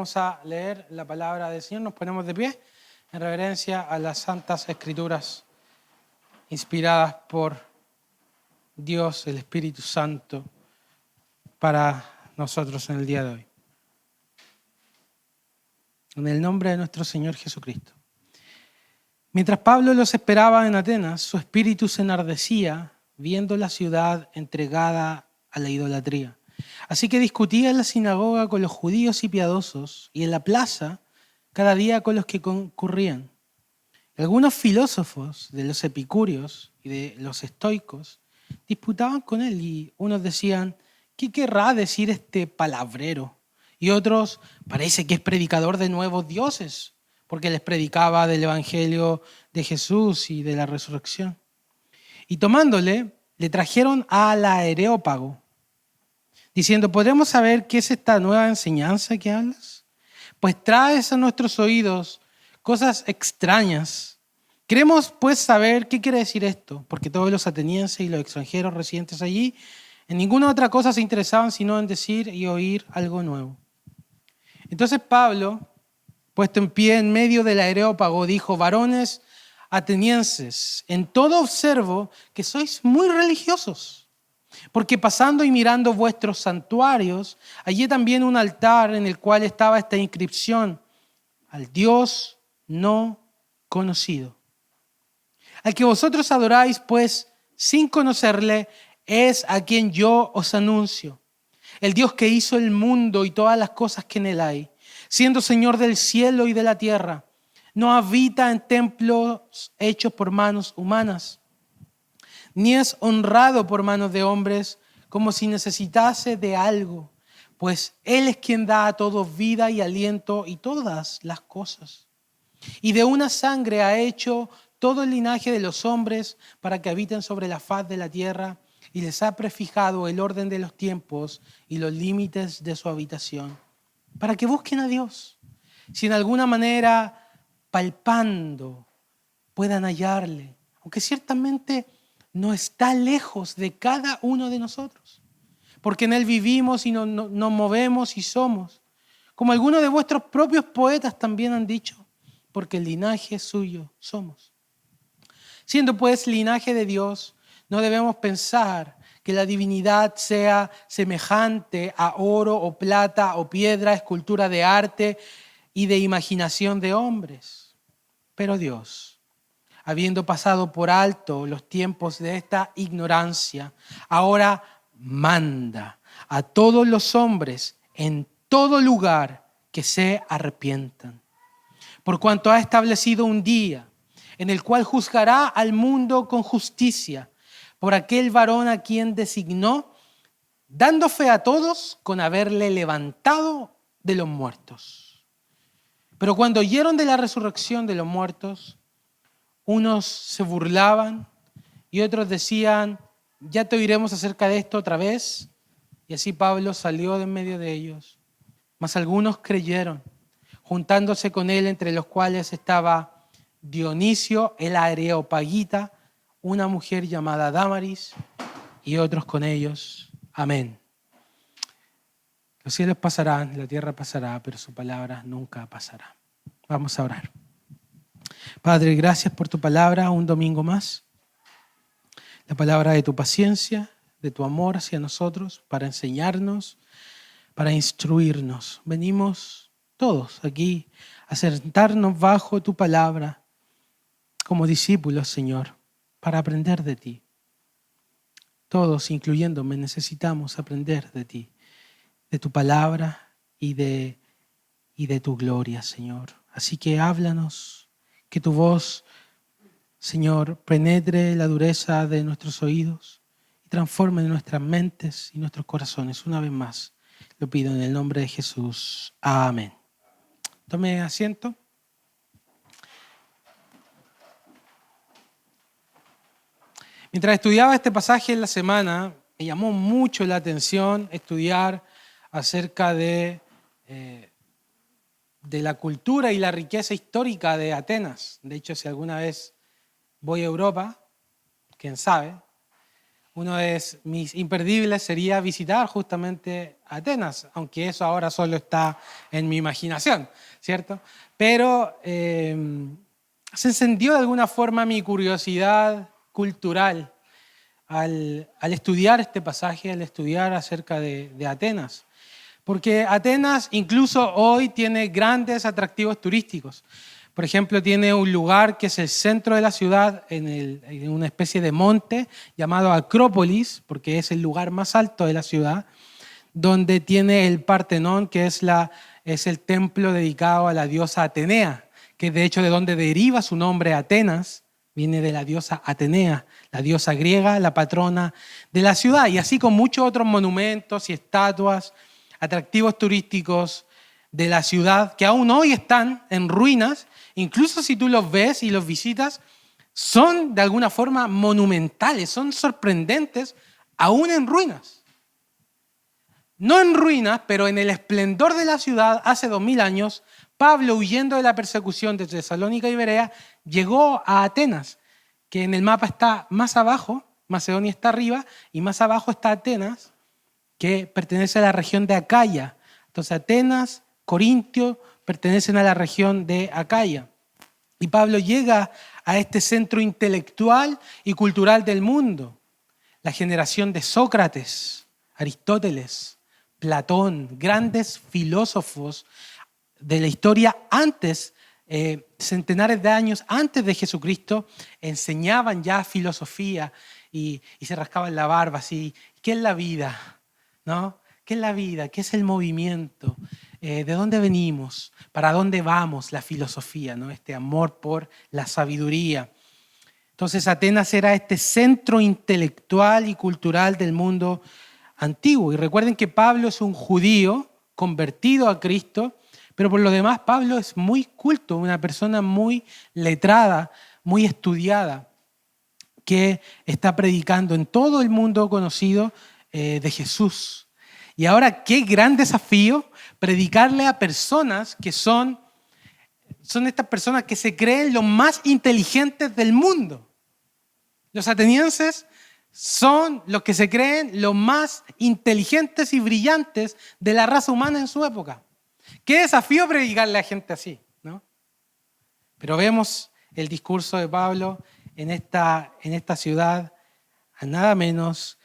Vamos a leer la palabra del Señor. Nos ponemos de pie en reverencia a las santas escrituras inspiradas por Dios, el Espíritu Santo, para nosotros en el día de hoy. En el nombre de nuestro Señor Jesucristo. Mientras Pablo los esperaba en Atenas, su espíritu se enardecía viendo la ciudad entregada a la idolatría. Así que discutía en la sinagoga con los judíos y piadosos y en la plaza cada día con los que concurrían. Algunos filósofos de los epicúreos y de los estoicos disputaban con él y unos decían, ¿qué querrá decir este palabrero? Y otros, parece que es predicador de nuevos dioses, porque les predicaba del evangelio de Jesús y de la resurrección. Y tomándole, le trajeron al Areópago, diciendo, ¿podremos saber qué es esta nueva enseñanza que hablas? Pues traes a nuestros oídos cosas extrañas. Queremos pues saber qué quiere decir esto, porque todos los atenienses y los extranjeros residentes allí en ninguna otra cosa se interesaban sino en decir y oír algo nuevo. Entonces Pablo, puesto en pie en medio del Areópago, dijo, varones atenienses, en todo observo que sois muy religiosos. Porque pasando y mirando vuestros santuarios, hallé también un altar en el cual estaba esta inscripción, al Dios no conocido. Al que vosotros adoráis, pues, sin conocerle, es a quien yo os anuncio. El Dios que hizo el mundo y todas las cosas que en él hay, siendo Señor del cielo y de la tierra, no habita en templos hechos por manos humanas, ni es honrado por manos de hombres como si necesitase de algo, pues Él es quien da a todos vida y aliento y todas las cosas. Y de una sangre ha hecho todo el linaje de los hombres para que habiten sobre la faz de la tierra y les ha prefijado el orden de los tiempos y los límites de su habitación, para que busquen a Dios, si en alguna manera palpando puedan hallarle, aunque ciertamente no está lejos de cada uno de nosotros, porque en Él vivimos y nos movemos y somos, como algunos de vuestros propios poetas también han dicho, porque el linaje suyo somos. Siendo pues linaje de Dios, no debemos pensar que la divinidad sea semejante a oro o plata o piedra, escultura de arte y de imaginación de hombres. Pero Dios, habiendo pasado por alto los tiempos de esta ignorancia, ahora manda a todos los hombres en todo lugar que se arrepientan. Por cuanto ha establecido un día en el cual juzgará al mundo con justicia por aquel varón a quien designó, dando fe a todos con haberle levantado de los muertos. Pero cuando oyeron de la resurrección de los muertos, unos se burlaban y otros decían, ya te oiremos acerca de esto otra vez. Y así Pablo salió de en medio de ellos. Mas algunos creyeron, juntándose con él, entre los cuales estaba Dionisio, el Areopagita, una mujer llamada Dámaris y otros con ellos. Amén. Los cielos pasarán, la tierra pasará, pero su palabra nunca pasará. Vamos a orar. Padre, gracias por tu palabra un domingo más. La palabra de tu paciencia, de tu amor hacia nosotros, para enseñarnos, para instruirnos. Venimos todos aquí a sentarnos bajo tu palabra como discípulos, Señor, para aprender de ti. Todos, incluyéndome, necesitamos aprender de ti, de tu palabra y de tu gloria, Señor. Así que háblanos, que tu voz, Señor, penetre la dureza de nuestros oídos y transforme nuestras mentes y nuestros corazones. Una vez más, lo pido en el nombre de Jesús. Amén. Tome asiento. Mientras estudiaba este pasaje en la semana, me llamó mucho la atención estudiar acerca de la cultura y la riqueza histórica de Atenas. De hecho, si alguna vez voy a Europa, quién sabe, uno de mis imperdibles sería visitar justamente Atenas, aunque eso ahora solo está en mi imaginación, ¿cierto? Pero se encendió de alguna forma mi curiosidad cultural al estudiar este pasaje, al estudiar acerca de Atenas. Porque Atenas incluso hoy tiene grandes atractivos turísticos. Por ejemplo, tiene un lugar que es el centro de la ciudad, en una especie de monte llamado Acrópolis, porque es el lugar más alto de la ciudad, donde tiene el Partenón, que es el templo dedicado a la diosa Atenea, que de hecho de donde deriva su nombre Atenas, viene de la diosa Atenea, la diosa griega, la patrona de la ciudad, y así con muchos otros monumentos y estatuas, atractivos turísticos de la ciudad que aún hoy están en ruinas. Incluso si tú los ves y los visitas, son de alguna forma monumentales, son sorprendentes, aún en ruinas. No en ruinas, pero en el esplendor de la ciudad, hace 2000 años, Pablo, huyendo de la persecución de Tesalónica y Berea, llegó a Atenas, que en el mapa está más abajo, Macedonia está arriba, y más abajo está Atenas, que pertenece a la región de Acaya. Entonces Atenas, Corintio, pertenecen a la región de Acaya. Y Pablo llega a este centro intelectual y cultural del mundo. La generación de Sócrates, Aristóteles, Platón, grandes filósofos de la historia antes, centenares de años antes de Jesucristo, enseñaban ya filosofía y se rascaban la barba así. ¿Qué es la vida? ¿No? ¿Qué es la vida? ¿Qué es el movimiento? ¿De dónde venimos? ¿Para dónde vamos? La filosofía, ¿no? Este amor por la sabiduría. Entonces Atenas era este centro intelectual y cultural del mundo antiguo. Y recuerden que Pablo es un judío convertido a Cristo, pero por lo demás Pablo es muy culto, una persona muy letrada, muy estudiada, que está predicando en todo el mundo conocido de Jesús. Y ahora, qué gran desafío predicarle a personas que son estas personas que se creen los más inteligentes del mundo. Los atenienses son los que se creen los más inteligentes y brillantes de la raza humana en su época. Qué desafío predicarle a gente así, ¿no? Pero vemos el discurso de Pablo en esta ciudad, a nada menos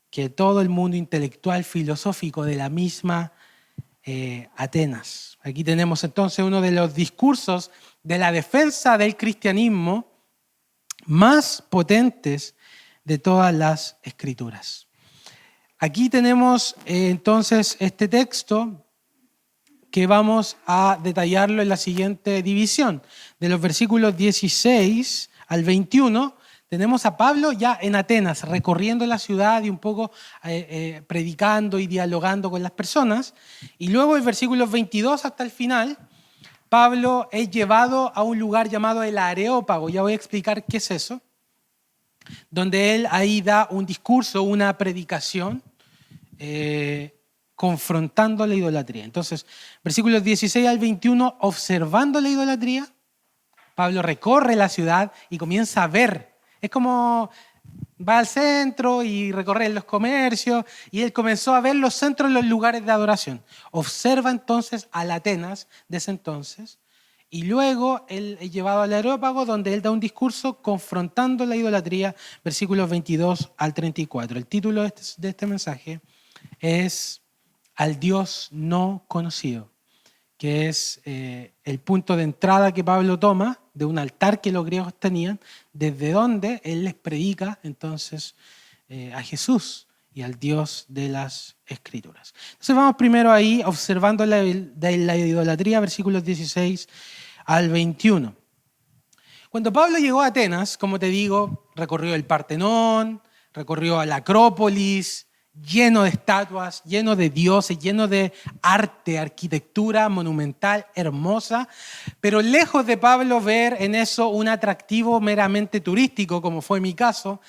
que todo el mundo intelectual, filosófico de la misma Atenas. Aquí tenemos entonces uno de los discursos de la defensa del cristianismo más potentes de todas las escrituras. Aquí tenemos entonces este texto que vamos a detallarlo en la siguiente división. De los versículos 16 al 21, tenemos a Pablo ya en Atenas, recorriendo la ciudad y un poco predicando y dialogando con las personas. Y luego, en versículos 22 hasta el final, Pablo es llevado a un lugar llamado el Areópago. Ya voy a explicar qué es eso. Donde él ahí da un discurso, una predicación, confrontando la idolatría. Entonces, versículos 16 al 21, observando la idolatría, Pablo recorre la ciudad y comienza a ver. Es como va al centro y recorre los comercios, y él comenzó a ver los centros, los lugares de adoración. Observa entonces a la Atenas de ese entonces, y luego él es llevado al Areópago, donde él da un discurso confrontando la idolatría, versículos 22 al 34. El título de este mensaje es Al Dios no conocido, que es el punto de entrada que Pablo toma de un altar que los griegos tenían, desde donde él les predica entonces a Jesús y al Dios de las Escrituras. Entonces vamos primero ahí observando la idolatría, versículos 16 al 21. Cuando Pablo llegó a Atenas, como te digo, recorrió el Partenón, recorrió la Acrópolis, lleno de estatuas, lleno de dioses, lleno de arte, arquitectura monumental, hermosa, pero lejos de Pablo ver en eso un atractivo meramente turístico, como fue mi caso,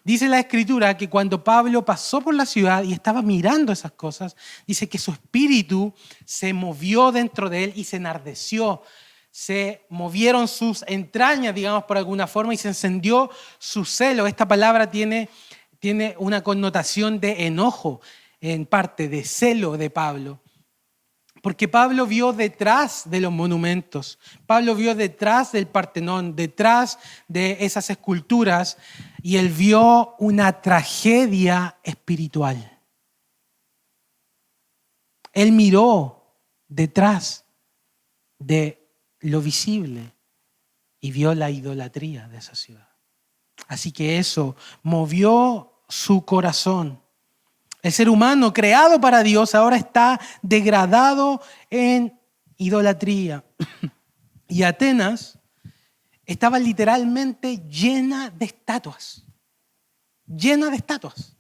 dice la Escritura que cuando Pablo pasó por la ciudad y estaba mirando esas cosas, dice que su espíritu se movió dentro de él y se enardeció. Se movieron sus entrañas, digamos por alguna forma, y se encendió su celo. Esta palabra tiene tiene una connotación de enojo, en parte de celo de Pablo. Porque Pablo vio detrás de los monumentos, Pablo vio detrás del Partenón, detrás de esas esculturas, y él vio una tragedia espiritual. Él miró detrás de lo visible y vio la idolatría de esa ciudad. Así que eso movió su corazón. El ser humano creado para Dios ahora está degradado en idolatría. Y Atenas estaba literalmente llena de estatuas. Llena de estatuas.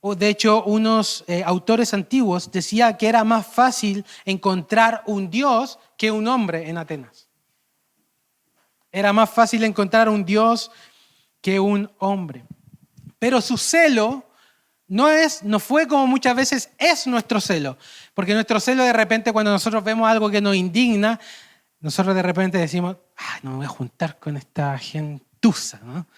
De hecho, unos autores antiguos decían que era más fácil encontrar un dios que un hombre en Atenas. Era más fácil encontrar un dios que un hombre. Pero su celo no fue como muchas veces es nuestro celo. Porque nuestro celo de repente cuando nosotros vemos algo que nos indigna, nosotros de repente decimos, no me voy a juntar con esta gentuza, ¿no?,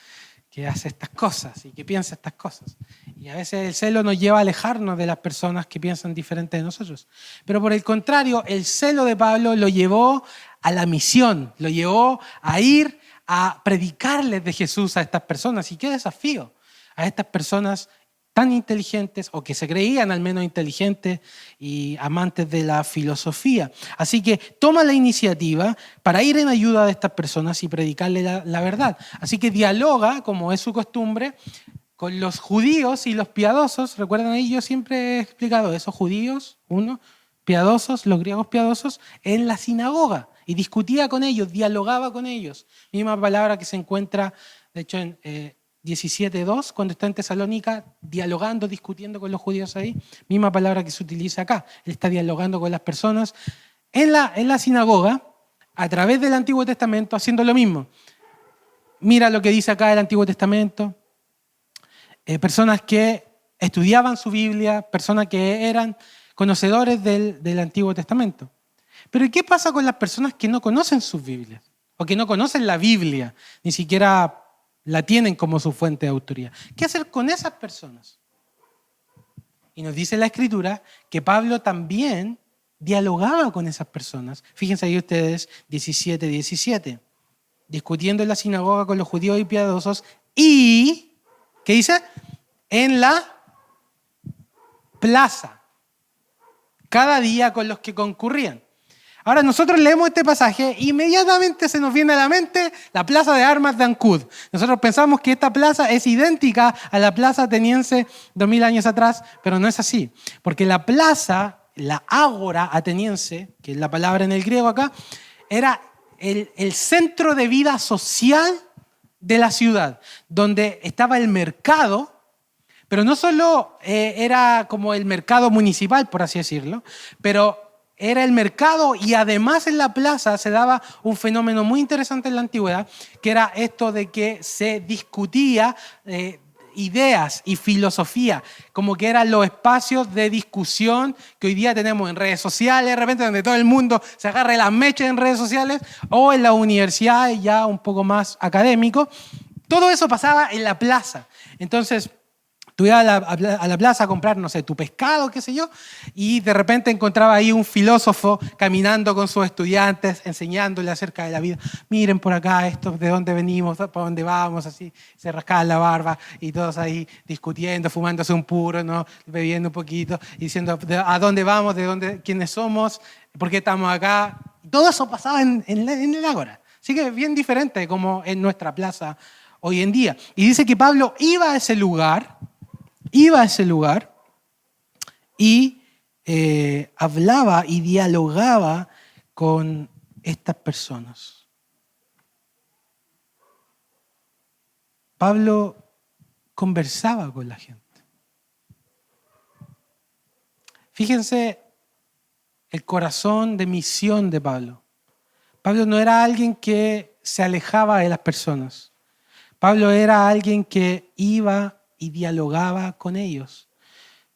que hace estas cosas y que piensa estas cosas. Y a veces el celo nos lleva a alejarnos de las personas que piensan diferente de nosotros. Pero por el contrario, el celo de Pablo lo llevó a la misión, lo llevó a ir a predicarles de Jesús a estas personas. Y qué desafío a estas personas tan inteligentes, o que se creían al menos inteligentes y amantes de la filosofía. Así que toma la iniciativa para ir en ayuda de estas personas y predicarles la verdad. Así que dialoga, como es su costumbre, con los judíos y los piadosos. Recuerdan ahí, yo siempre he explicado eso, judíos, piadosos, los griegos piadosos, en la sinagoga. Y discutía con ellos, dialogaba con ellos. Misma palabra que se encuentra, de hecho, en 17:2, cuando está en Tesalónica, dialogando, discutiendo con los judíos ahí. Misma palabra que se utiliza acá. Él está dialogando con las personas en la sinagoga, a través del Antiguo Testamento, haciendo lo mismo. Mira lo que dice acá el Antiguo Testamento. Personas que estudiaban su Biblia, personas que eran conocedores del Antiguo Testamento. Pero ¿qué pasa con las personas que no conocen sus Biblias? O que no conocen la Biblia, ni siquiera la tienen como su fuente de autoría. ¿Qué hacer con esas personas? Y nos dice la Escritura que Pablo también dialogaba con esas personas. Fíjense ahí ustedes, 17:17. Discutiendo en la sinagoga con los judíos y piadosos y, ¿qué dice? En la plaza. Cada día con los que concurrían. Ahora nosotros leemos este pasaje e inmediatamente se nos viene a la mente la plaza de armas de Ancud. Nosotros pensamos que esta plaza es idéntica a la plaza ateniense 2000 años atrás, pero no es así. Porque la plaza, la ágora ateniense, que es la palabra en el griego acá, era el centro de vida social de la ciudad, donde estaba el mercado. Pero no solo era como el mercado municipal, por así decirlo, pero era el mercado, y además en la plaza se daba un fenómeno muy interesante en la antigüedad, que era esto de que se discutía ideas y filosofía, como que eran los espacios de discusión que hoy día tenemos en redes sociales, de repente donde todo el mundo se agarra las mechas en redes sociales, o en las universidades ya un poco más académico. Todo eso pasaba en la plaza. Entonces, tú ibas a la plaza a comprar, no sé, tu pescado, qué sé yo, y de repente encontraba ahí un filósofo caminando con sus estudiantes, enseñándole acerca de la vida. Miren por acá, esto, de dónde venimos, para dónde vamos, así. Se rascaban la barba y todos ahí discutiendo, fumándose un puro, ¿no?, bebiendo un poquito, y diciendo a dónde vamos, quiénes somos, por qué estamos acá. Todo eso pasaba en el ágora. Así que es bien diferente como en nuestra plaza hoy en día. Y dice que Pablo iba a ese lugar y hablaba y dialogaba con estas personas. Pablo conversaba con la gente. Fíjense el corazón de misión de Pablo. Pablo no era alguien que se alejaba de las personas. Pablo era alguien que iba y dialogaba con ellos.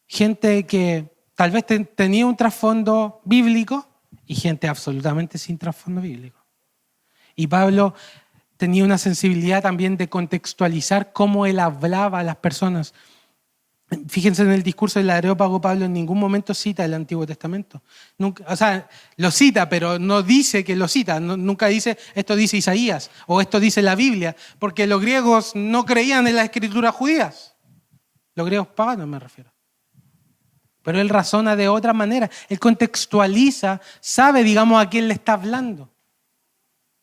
Gente que tal vez tenía un trasfondo bíblico y gente absolutamente sin trasfondo bíblico. Y Pablo tenía una sensibilidad también de contextualizar cómo él hablaba a las personas. Fíjense en el discurso del Areópago, Pablo en ningún momento cita el Antiguo Testamento. Nunca, o sea, lo cita, pero no dice que lo cita. Nunca dice, esto dice Isaías o esto dice la Biblia, porque los griegos no creían en las escrituras judías. Los griegos paganos me refiero. Pero él razona de otra manera. Él contextualiza, sabe, digamos, a quién le está hablando.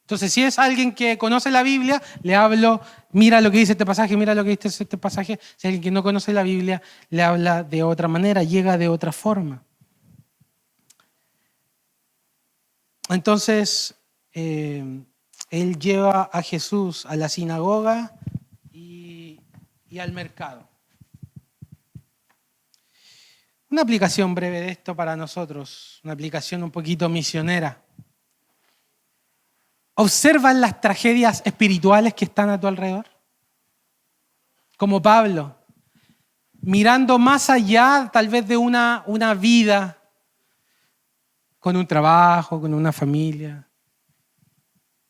Entonces, si es alguien que conoce la Biblia, le hablo, mira lo que dice este pasaje, mira lo que dice este pasaje. Si es alguien que no conoce la Biblia, le habla de otra manera, llega de otra forma. Entonces, él lleva a Jesús a la sinagoga y al mercado. Una aplicación breve de esto para nosotros, una aplicación un poquito misionera. ¿Observan las tragedias espirituales que están a tu alrededor? Como Pablo, mirando más allá tal vez de una vida, con un trabajo, con una familia,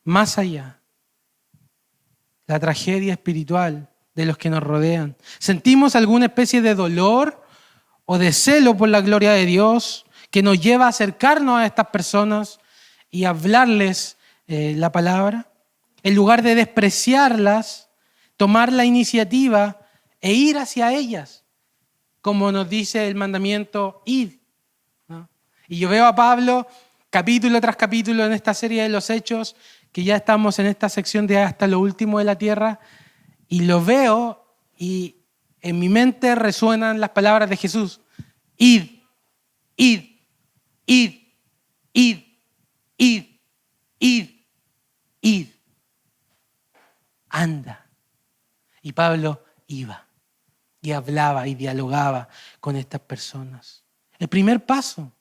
más allá, la tragedia espiritual de los que nos rodean. ¿Sentimos alguna especie de dolor o de celo por la gloria de Dios que nos lleva a acercarnos a estas personas y hablarles la palabra? En lugar de despreciarlas, tomar la iniciativa e ir hacia ellas, como nos dice el mandamiento, id, ¿no? Y yo veo a Pablo capítulo tras capítulo en esta serie de los Hechos, que ya estamos en esta sección de hasta lo último de la tierra, y lo veo y en mi mente resuenan las palabras de Jesús: id, id, id, id, id, id, id, anda. Y Pablo iba y hablaba y dialogaba con estas personas. El primer paso,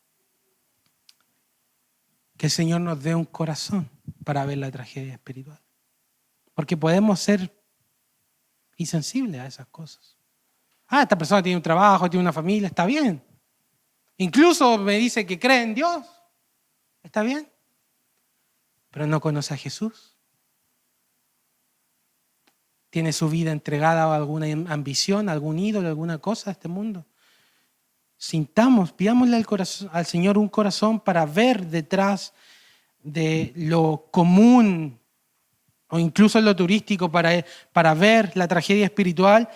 que el Señor nos dé un corazón para ver la tragedia espiritual. Porque podemos ser insensibles a esas cosas. Esta persona tiene un trabajo, tiene una familia, está bien. Incluso me dice que cree en Dios, está bien. Pero no conoce a Jesús. Tiene su vida entregada a alguna ambición, a algún ídolo, a alguna cosa de este mundo. Sintamos, pidámosle al Señor un corazón para ver detrás de lo común o incluso lo turístico, para ver la tragedia espiritual.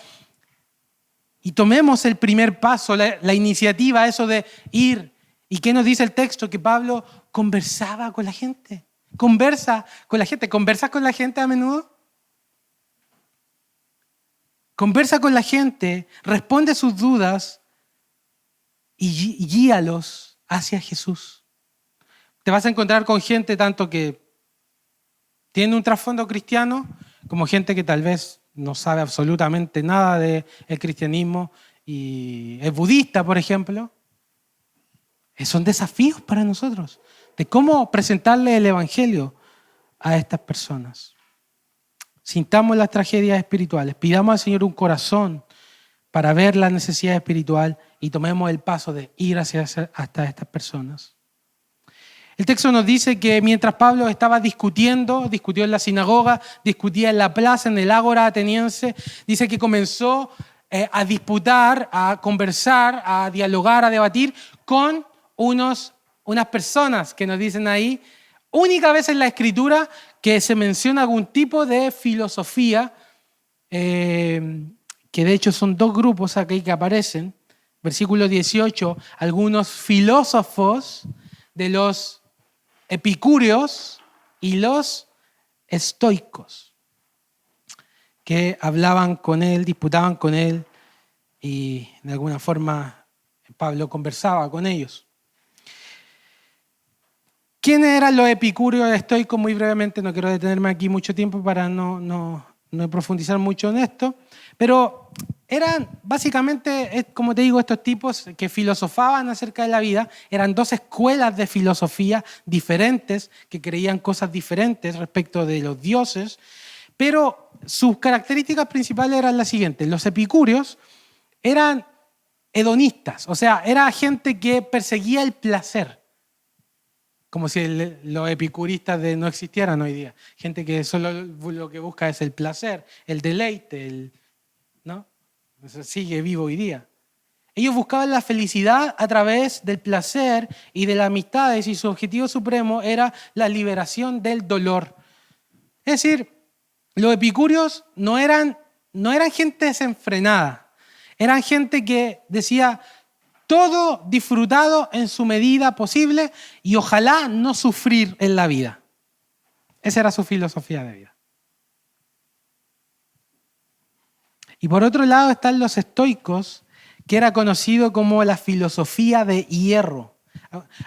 Y tomemos el primer paso, la iniciativa, eso de ir. ¿Y qué nos dice el texto? Que Pablo conversaba con la gente. Conversa con la gente. ¿Conversas con la gente a menudo? Conversa con la gente, responde sus dudas y guíalos hacia Jesús. Te vas a encontrar con gente tanto que tiene un trasfondo cristiano como gente que tal vez no sabe absolutamente nada del cristianismo y es budista, por ejemplo. Son desafíos para nosotros de cómo presentarle el evangelio a estas personas. Sintamos las tragedias espirituales, pidamos al Señor un corazón para ver la necesidad espiritual y tomemos el paso de ir hasta estas personas. El texto nos dice que mientras Pablo estaba discutió en la sinagoga, discutía en la plaza, en el ágora ateniense, dice que comenzó a disputar, a conversar, a dialogar, a debatir con unas personas que nos dicen ahí, única vez en la Escritura que se menciona algún tipo de filosofía, que de hecho son dos grupos aquí que aparecen. Versículo 18, algunos filósofos de los epicúreos y los estoicos, que hablaban con él, disputaban con él y de alguna forma Pablo conversaba con ellos. ¿Quiénes eran los epicúreos y estoicos? Muy brevemente, no quiero detenerme aquí mucho tiempo para no profundizar mucho en esto, pero eran básicamente, como te digo, estos tipos que filosofaban acerca de la vida. Eran dos escuelas de filosofía diferentes que creían cosas diferentes respecto de los dioses, pero sus características principales eran las siguientes. Los epicúreos eran hedonistas, o sea, era gente que perseguía el placer. Como si los epicuristas no existieran hoy día. Gente que solo lo que busca es el placer, el deleite, ¿no? Eso sigue vivo hoy día. Ellos buscaban la felicidad a través del placer y de las amistades, y su objetivo supremo era la liberación del dolor. Es decir, los epicúreos no eran gente desenfrenada, eran gente que decía todo disfrutado en su medida posible y ojalá no sufrir en la vida. Esa era su filosofía de vida. Y por otro lado están los estoicos, que era conocido como la filosofía de hierro.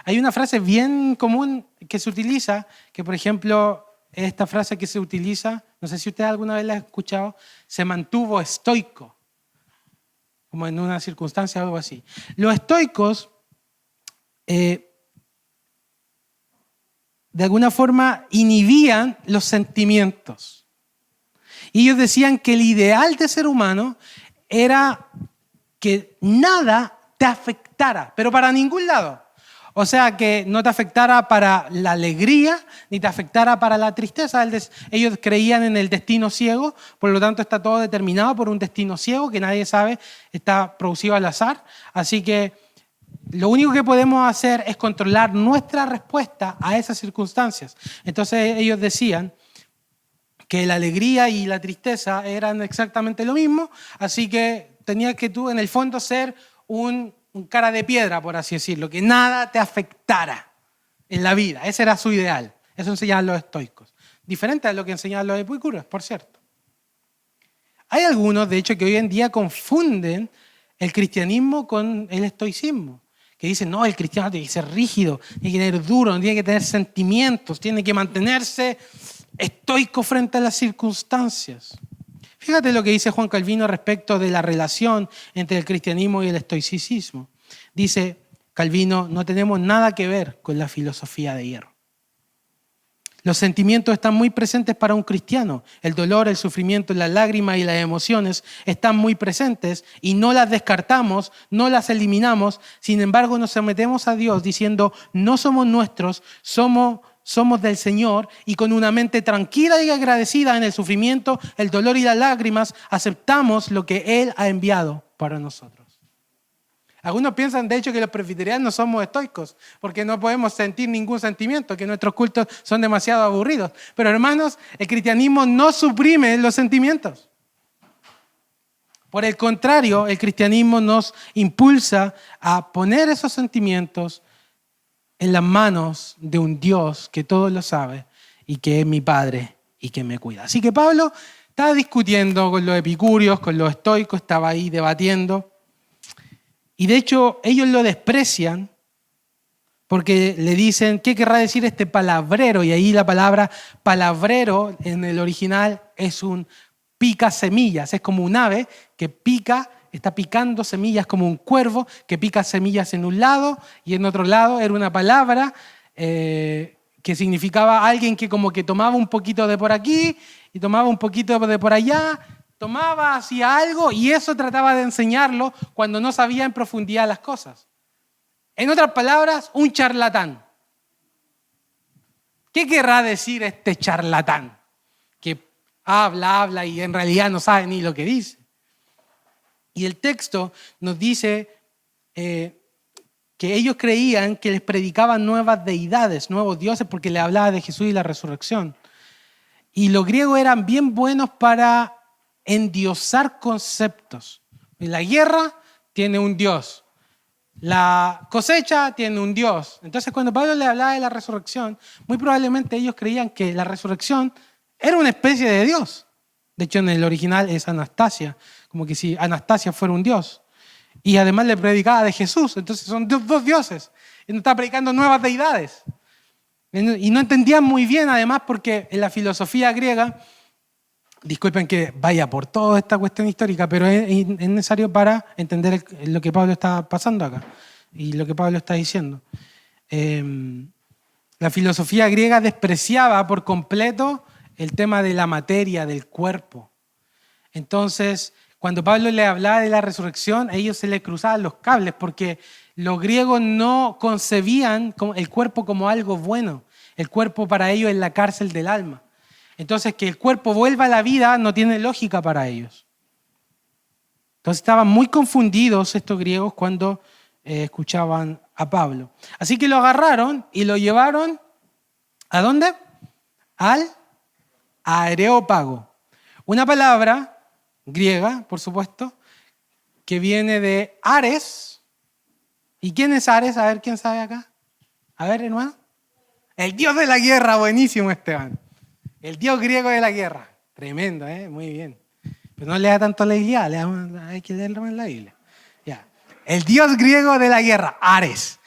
Hay una frase bien común que se utiliza, que por ejemplo, esta frase que se utiliza, no sé si usted alguna vez la ha escuchado, se mantuvo estoico, como en una circunstancia o algo así. Los estoicos, de alguna forma, inhibían los sentimientos. Y ellos decían que el ideal de ser humano era que nada te afectara, pero para ningún lado. O sea, que no te afectara para la alegría, ni te afectara para la tristeza. Ellos creían en el destino ciego, por lo tanto está todo determinado por un destino ciego que nadie sabe, está producido al azar. Así que lo único que podemos hacer es controlar nuestra respuesta a esas circunstancias. Entonces ellos decían que la alegría y la tristeza eran exactamente lo mismo, así que tenías que tú en el fondo ser un cara de piedra, por así decirlo, que nada te afectara en la vida. Ese era su ideal. Eso enseñaban los estoicos. Diferente a lo que enseñaban los epicúreos, por cierto. Hay algunos, de hecho, que hoy en día confunden el cristianismo con el estoicismo. Que dicen, no, el cristiano tiene que ser rígido, tiene que ser duro, no tiene que tener sentimientos, tiene que mantenerse estoico frente a las circunstancias. Fíjate lo que dice Juan Calvino respecto de la relación entre el cristianismo y el estoicismo. Dice Calvino, no tenemos nada que ver con la filosofía de hierro. Los sentimientos están muy presentes para un cristiano. El dolor, el sufrimiento, las lágrimas y las emociones están muy presentes y no las descartamos, no las eliminamos. Sin embargo, nos sometemos a Dios diciendo, no somos nuestros, somos del Señor, y con una mente tranquila y agradecida en el sufrimiento, el dolor y las lágrimas, aceptamos lo que Él ha enviado para nosotros. Algunos piensan, de hecho, que los presbiterianos somos estoicos, porque no podemos sentir ningún sentimiento, que nuestros cultos son demasiado aburridos. Pero hermanos, el cristianismo no suprime los sentimientos. Por el contrario, el cristianismo nos impulsa a poner esos sentimientos en las manos de un Dios que todo lo sabe y que es mi Padre y que me cuida. Así que Pablo estaba discutiendo con los epicúreos, con los estoicos, estaba ahí debatiendo. Y de hecho ellos lo desprecian porque le dicen, ¿qué querrá decir este palabrero? Y ahí la palabra palabrero en el original es un pica semillas, es como un ave que pica, está picando semillas como un cuervo que pica semillas en un lado y en otro lado. Era una palabra que significaba alguien que como que tomaba un poquito de por aquí y tomaba un poquito de por allá, tomaba, hacía algo y eso trataba de enseñarlo cuando no sabía en profundidad las cosas. En otras palabras, un charlatán. ¿Qué querrá decir este charlatán? Que habla y en realidad no sabe ni lo que dice. Y el texto nos dice que ellos creían que les predicaban nuevas deidades, nuevos dioses, porque le hablaba de Jesús y la resurrección. Y los griegos eran bien buenos para endiosar conceptos. La guerra tiene un dios. La cosecha tiene un Dios. Entonces, cuando Pablo le hablaba de la resurrección, muy probablemente ellos creían que la resurrección era una especie de Dios. De hecho, en el original es Anastasia, como que si Anastasia fuera un Dios. Y además le predicaba de Jesús. Entonces son dos dioses. Y no está predicando nuevas deidades. Y no entendían muy bien, además, porque en la filosofía griega, disculpen que vaya por toda esta cuestión histórica, pero es necesario para entender lo que Pablo está pasando acá y lo que Pablo está diciendo. La filosofía griega despreciaba por completo el tema de la materia, del cuerpo. Entonces, Cuando Pablo le hablaba de la resurrección, a ellos se les cruzaban los cables porque los griegos no concebían el cuerpo como algo bueno. El cuerpo para ellos es la cárcel del alma. Entonces, que el cuerpo vuelva a la vida no tiene lógica para ellos. Entonces estaban muy confundidos estos griegos cuando escuchaban a Pablo. Así que lo agarraron y lo llevaron, ¿a dónde? Al Areópago. Una palabra griega, por supuesto, que viene de Ares. ¿Y quién es Ares? A ver, ¿quién sabe acá? A ver, hermano. El dios de la guerra, buenísimo, Esteban. El dios griego de la guerra. Tremendo, muy bien. Pero no lea tanto la Biblia, hay que leerlo en la Biblia. Ya. El dios griego de la guerra, Ares.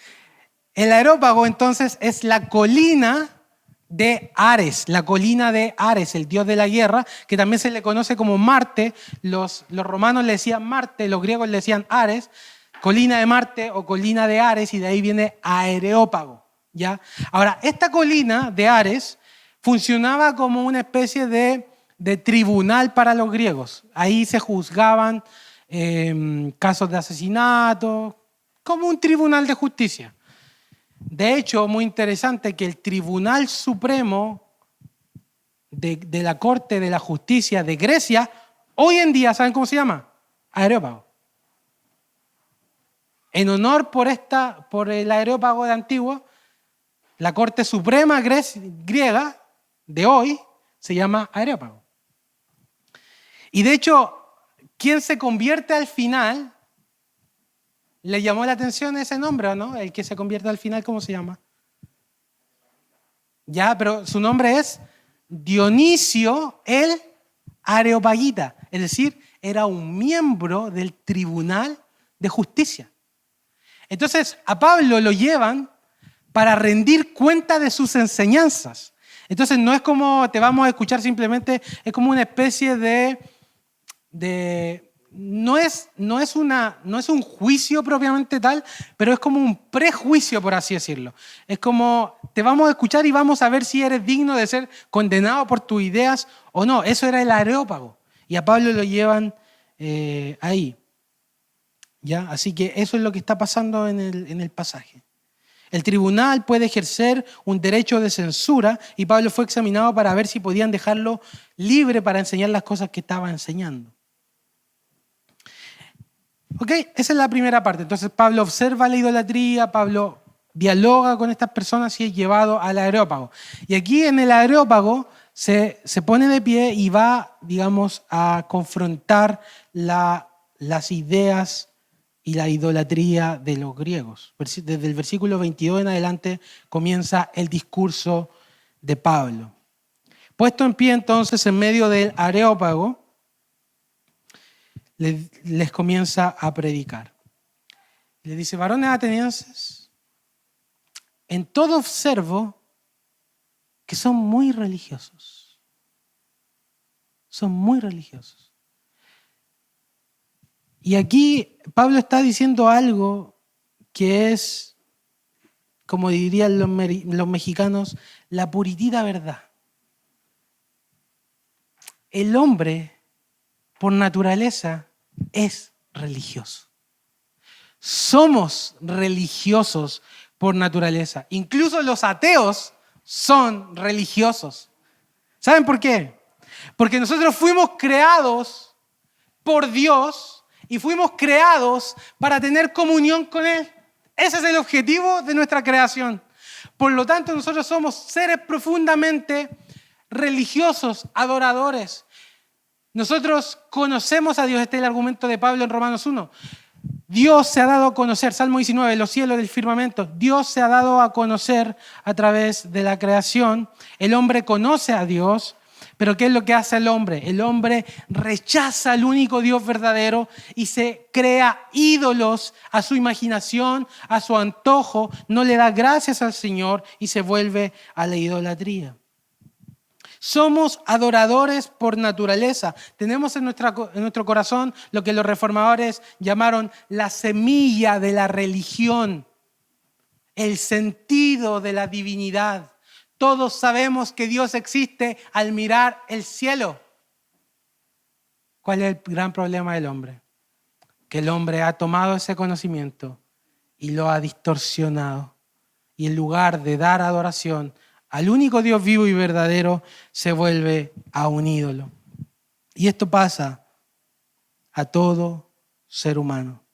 El Areópago, entonces, es la colina de Ares, la colina de Ares, el dios de la guerra, que también se le conoce como Marte. Los romanos le decían Marte, los griegos le decían Ares, colina de Marte o colina de Ares, y de ahí viene Areópago, ¿ya? Ahora, esta colina de Ares funcionaba como una especie de tribunal para los griegos. Ahí se juzgaban casos de asesinato, como un tribunal de justicia. De hecho, muy interesante que el Tribunal Supremo de la Corte de la Justicia de Grecia, hoy en día, ¿saben cómo se llama? Areópago. En honor por el Areópago de antiguo, la Corte Suprema griega de hoy se llama Areópago. Y de hecho, quien se convierte al final, ¿le llamó la atención ese nombre o no? El que se convierte al final, ¿cómo se llama? Ya, pero su nombre es Dionisio el Areopagita. Es decir, era un miembro del Tribunal de Justicia. Entonces, a Pablo lo llevan para rendir cuenta de sus enseñanzas. Entonces, no es como te vamos a escuchar simplemente, es como una especie no es un juicio propiamente tal, pero es como un prejuicio, por así decirlo. Es como, te vamos a escuchar y vamos a ver si eres digno de ser condenado por tus ideas o no. Eso era el Areópago. Y a Pablo lo llevan ahí. ¿Ya? Así que eso es lo que está pasando en el pasaje. El tribunal puede ejercer un derecho de censura y Pablo fue examinado para ver si podían dejarlo libre para enseñar las cosas que estaba enseñando. ¿Ok? Esa es la primera parte. Entonces Pablo observa la idolatría, Pablo dialoga con estas personas y es llevado al Areópago. Y aquí en el Areópago se pone de pie y va, digamos, a confrontar las ideas y la idolatría de los griegos. Desde el versículo 22 en adelante comienza el discurso de Pablo. Puesto en pie entonces en medio del Areópago, les comienza a predicar. Les dice: varones atenienses, en todo observo que son muy religiosos. Son muy religiosos. Y aquí Pablo está diciendo algo que es, como dirían los mexicanos, la puritita verdad. El hombre, por naturaleza, es religioso. Somos religiosos por naturaleza. Incluso los ateos son religiosos. ¿Saben por qué? Porque nosotros fuimos creados por Dios y fuimos creados para tener comunión con Él. Ese es el objetivo de nuestra creación. Por lo tanto, nosotros somos seres profundamente religiosos, adoradores. Nosotros conocemos a Dios. Este es el argumento de Pablo en Romanos 1. Dios se ha dado a conocer, Salmo 19, los cielos del firmamento. Dios se ha dado a conocer a través de la creación. El hombre conoce a Dios, pero ¿qué es lo que hace el hombre? El hombre rechaza al único Dios verdadero y se crea ídolos a su imaginación, a su antojo, no le da gracias al Señor y se vuelve a la idolatría. Somos adoradores por naturaleza. Tenemos en nuestro corazón lo que los reformadores llamaron la semilla de la religión, el sentido de la divinidad. Todos sabemos que Dios existe al mirar el cielo. ¿Cuál es el gran problema del hombre? Que el hombre ha tomado ese conocimiento y lo ha distorsionado. Y en lugar de dar adoración al único Dios vivo y verdadero, se vuelve a un ídolo. Y esto pasa a todo ser humano.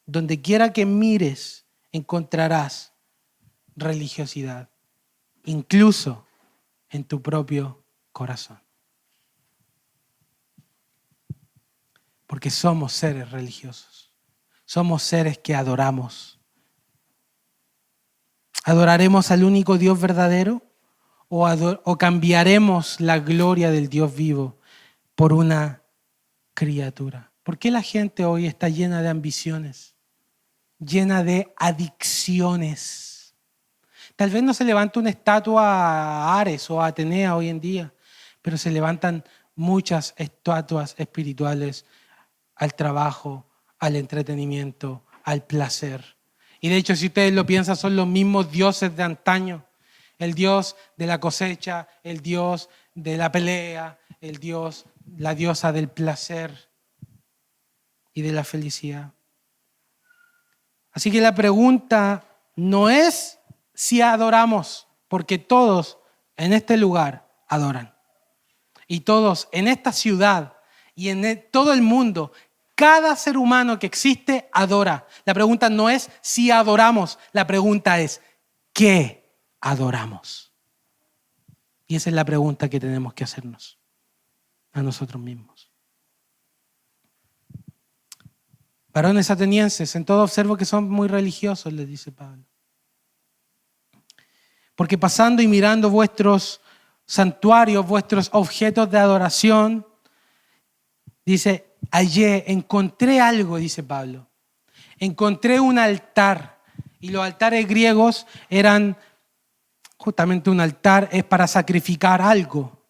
Donde quiera que mires, encontrarás religiosidad, incluso en tu propio corazón. Porque somos seres religiosos. Somos seres que adoramos. ¿Adoraremos al único Dios verdadero o cambiaremos la gloria del Dios vivo por una criatura? ¿Por qué la gente hoy está llena de ambiciones, llena de adicciones? Tal vez no se levanta una estatua a Ares o a Atenea hoy en día, pero se levantan muchas estatuas espirituales al trabajo, al entretenimiento, al placer. Y de hecho, si ustedes lo piensan, son los mismos dioses de antaño. El dios de la cosecha, el dios de la pelea, la diosa del placer y de la felicidad. Así que la pregunta no es si adoramos, porque todos en este lugar adoran. Y todos en esta ciudad y en todo el mundo, cada ser humano que existe adora. La pregunta no es si adoramos, la pregunta es ¿qué adoramos? Y esa es la pregunta que tenemos que hacernos a nosotros mismos. Varones atenienses, en todo observo que son muy religiosos, les dice Pablo. Porque pasando y mirando vuestros santuarios, vuestros objetos de adoración, dice, encontré algo, dice Pablo. Encontré un altar. Y los altares griegos eran, justamente un altar es para sacrificar algo.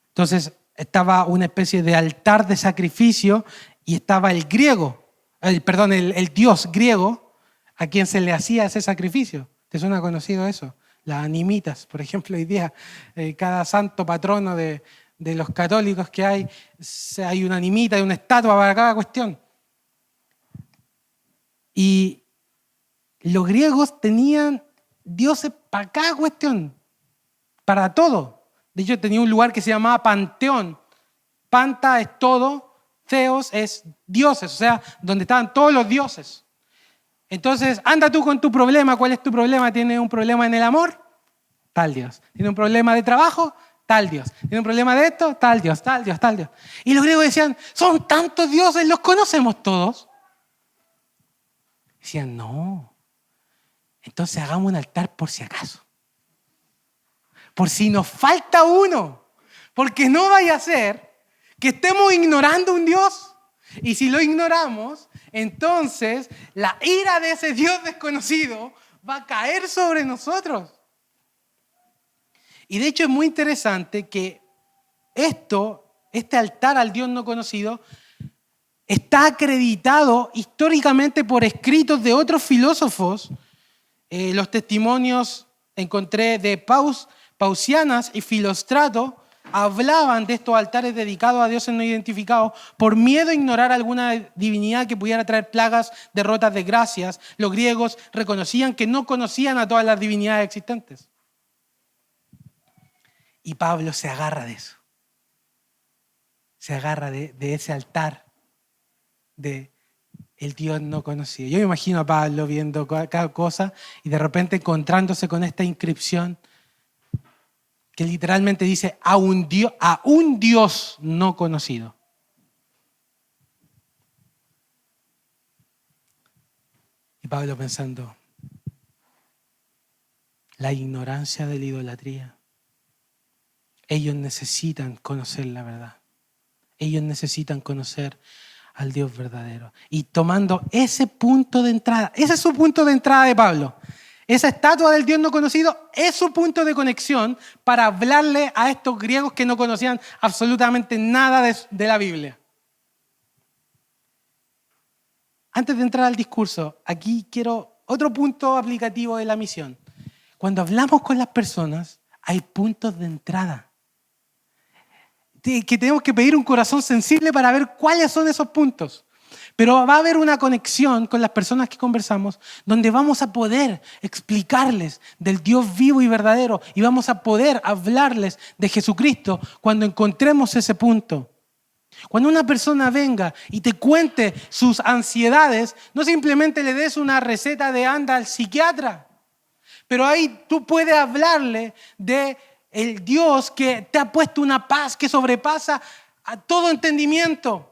Entonces estaba una especie de altar de sacrificio y estaba el dios griego a quien se le hacía ese sacrificio. ¿Te suena conocido eso? Las animitas, por ejemplo, hoy día cada santo patrono de los católicos que hay una animita, hay una estatua para cada cuestión. Y los griegos tenían dioses para cada cuestión, para todo. De hecho, tenía un lugar que se llamaba Panteón. Panta es todo, Theos es dioses, o sea, donde estaban todos los dioses. Entonces, anda tú con tu problema. ¿Cuál es tu problema? ¿Tienes un problema en el amor? Tal Dios. ¿Tienes un problema de trabajo? Tal Dios. ¿Tienes un problema de esto? Tal Dios, tal Dios, tal Dios. Y los griegos decían, son tantos dioses, los conocemos todos. Decían, no. Entonces hagamos un altar por si acaso. Por si nos falta uno. Porque no vaya a ser que estemos ignorando un Dios. Y si lo ignoramos, entonces la ira de ese Dios desconocido va a caer sobre nosotros. Y de hecho es muy interesante que este altar al Dios no conocido, está acreditado históricamente por escritos de otros filósofos. Los testimonios encontré de Pausianas y Filóstrato hablaban de estos altares dedicados a dioses no identificados por miedo a ignorar alguna divinidad que pudiera traer plagas, derrotas, desgracias. Los griegos reconocían que no conocían a todas las divinidades existentes. Y Pablo se agarra de eso. Se agarra de ese altar de el Dios no conocido. Yo me imagino a Pablo viendo cada cosa y de repente encontrándose con esta inscripción que literalmente dice a un Dios no conocido. Y Pablo pensando, la ignorancia de la idolatría. Ellos necesitan conocer la verdad. Ellos necesitan conocer al Dios verdadero. Y tomando ese punto de entrada, ese es su punto de entrada de Pablo. Esa estatua del Dios no conocido es su punto de conexión para hablarle a estos griegos que no conocían absolutamente nada de la Biblia. Antes de entrar al discurso, aquí quiero otro punto aplicativo de la misión. Cuando hablamos con las personas, hay puntos de entrada. que tenemos que pedir un corazón sensible para ver cuáles son esos puntos. Pero va a haber una conexión con las personas que conversamos donde vamos a poder explicarles del Dios vivo y verdadero y vamos a poder hablarles de Jesucristo cuando encontremos ese punto. Cuando una persona venga y te cuente sus ansiedades, no simplemente le des una receta de anda al psiquiatra, pero ahí tú puedes hablarle de el Dios que te ha puesto una paz que sobrepasa a todo entendimiento.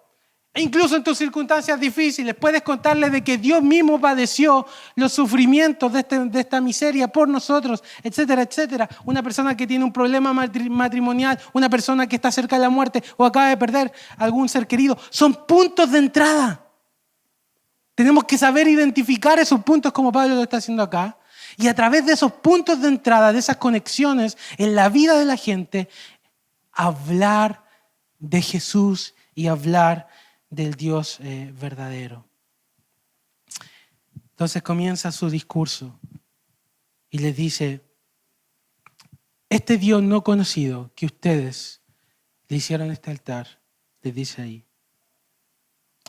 E incluso en tus circunstancias difíciles puedes contarle de que Dios mismo padeció los sufrimientos de esta miseria por nosotros, etcétera, etcétera. Una persona que tiene un problema matrimonial, una persona que está cerca de la muerte o acaba de perder algún ser querido. Son puntos de entrada. Tenemos que saber identificar esos puntos como Pablo lo está haciendo acá. Y a través de esos puntos de entrada, de esas conexiones en la vida de la gente, hablar de Jesús y hablar del Dios verdadero. Entonces comienza su discurso y les dice, este Dios no conocido que ustedes le hicieron este altar, les dice ahí,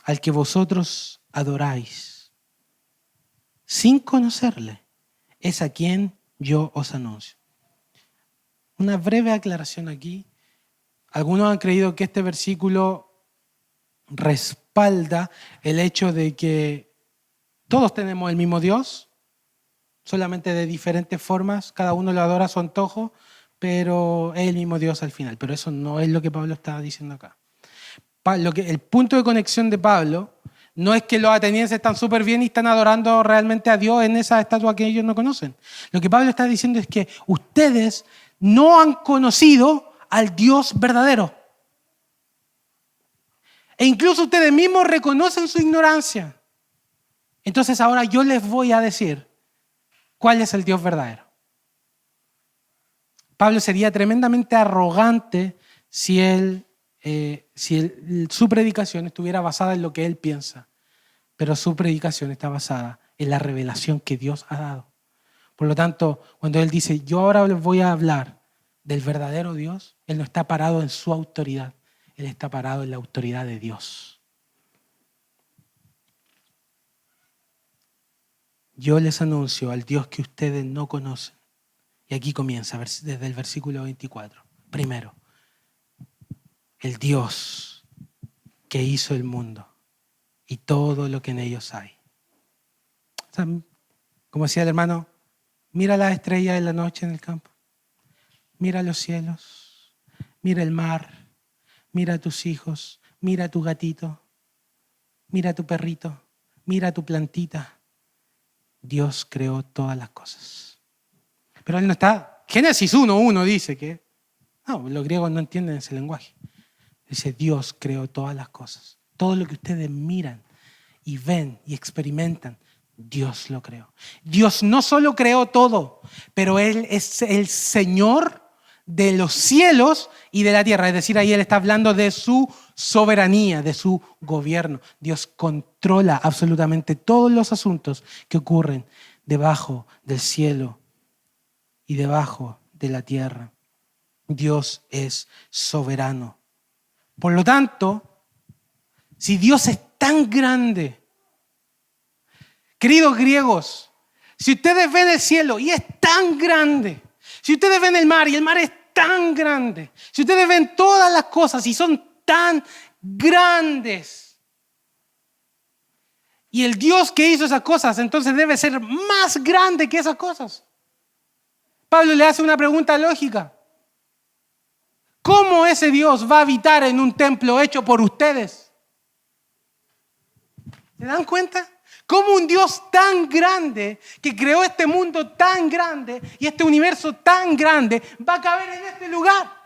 al que vosotros adoráis, sin conocerle, es a quien yo os anuncio. Una breve aclaración aquí. Algunos han creído que este versículo respalda el hecho de que todos tenemos el mismo Dios, solamente de diferentes formas, cada uno lo adora a su antojo, pero es el mismo Dios al final. Pero eso no es lo que Pablo está diciendo acá. El punto de conexión de Pablo no es que los atenienses están súper bien y están adorando realmente a Dios en esa estatua que ellos no conocen. Lo que Pablo está diciendo es que ustedes no han conocido al Dios verdadero. E incluso ustedes mismos reconocen su ignorancia. Entonces ahora yo les voy a decir cuál es el Dios verdadero. Pablo sería tremendamente arrogante si su predicación estuviera basada en lo que él piensa. Pero su predicación está basada en la revelación que Dios ha dado. Por lo tanto, cuando él dice, yo ahora les voy a hablar del verdadero Dios, él no está parado en su autoridad. Él está parado en la autoridad de Dios. Yo les anuncio al Dios que ustedes no conocen. Y aquí comienza desde el versículo 24. Primero, el Dios que hizo el mundo y todo lo que en ellos hay. O sea, como decía el hermano, mira las estrellas en la noche en el campo. Mira los cielos. Mira el mar. Mira a tus hijos, mira a tu gatito, mira a tu perrito, mira a tu plantita. Dios creó todas las cosas. Pero él no está, Génesis 1:1 dice que, no, los griegos no entienden ese lenguaje. Dice, Dios creó todas las cosas. Todo lo que ustedes miran y ven y experimentan, Dios lo creó. Dios no solo creó todo, pero Él es el Señor de los cielos y de la tierra. Es decir, ahí él está hablando de su soberanía, de su gobierno. Dios controla absolutamente todos los asuntos que ocurren debajo del cielo y debajo de la tierra. Dios es soberano. Por lo tanto, si Dios es tan grande, queridos griegos, si ustedes ven el cielo y es tan grande, si ustedes ven el mar y el mar es tan grande, si ustedes ven todas las cosas y son tan grandes, y el Dios que hizo esas cosas entonces debe ser más grande que esas cosas. Pablo le hace una pregunta lógica. ¿Cómo ese Dios va a habitar en un templo hecho por ustedes? ¿Se dan cuenta? ¿Cómo un Dios tan grande, que creó este mundo tan grande y este universo tan grande, va a caber en este lugar?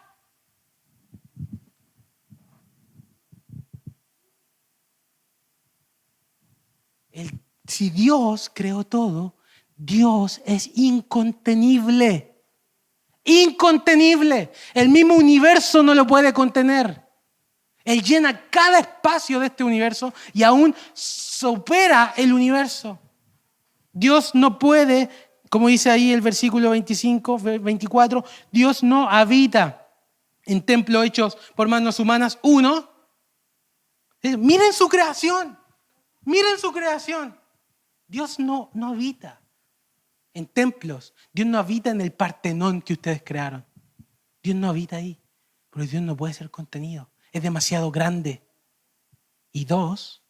Si Dios creó todo, Dios es incontenible. Incontenible. El mismo universo no lo puede contener. Él llena cada espacio de este universo y aún supera el universo. Dios no puede, como dice ahí el versículo 24, Dios no habita en templos hechos por manos humanas. Uno, miren su creación, miren su creación. Dios no habita en templos. Dios no habita en el Partenón que ustedes crearon. Dios no habita ahí, porque Dios no puede ser contenido. Es demasiado grande. Y dos,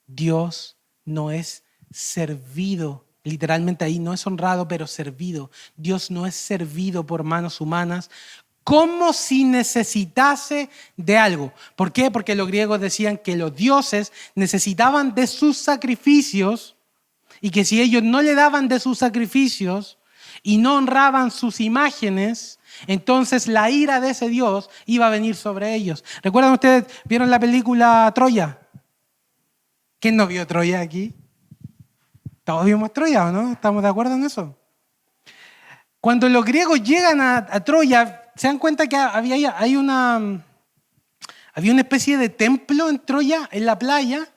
Dios no es servido. Literalmente ahí no es honrado, pero servido. Dios no es servido por manos humanas como si necesitase de algo. ¿Por qué? Porque los griegos decían que los dioses necesitaban de sus sacrificios y que si ellos no le daban de sus sacrificios y no honraban sus imágenes, entonces la ira de ese Dios iba a venir sobre ellos. ¿Recuerdan ustedes, vieron la película Troya? ¿Quién no vio Troya aquí? Todos vimos Troya, ¿o no? ¿Estamos de acuerdo en eso? Cuando los griegos llegan a Troya, se dan cuenta que había una especie de templo en Troya, en la playa,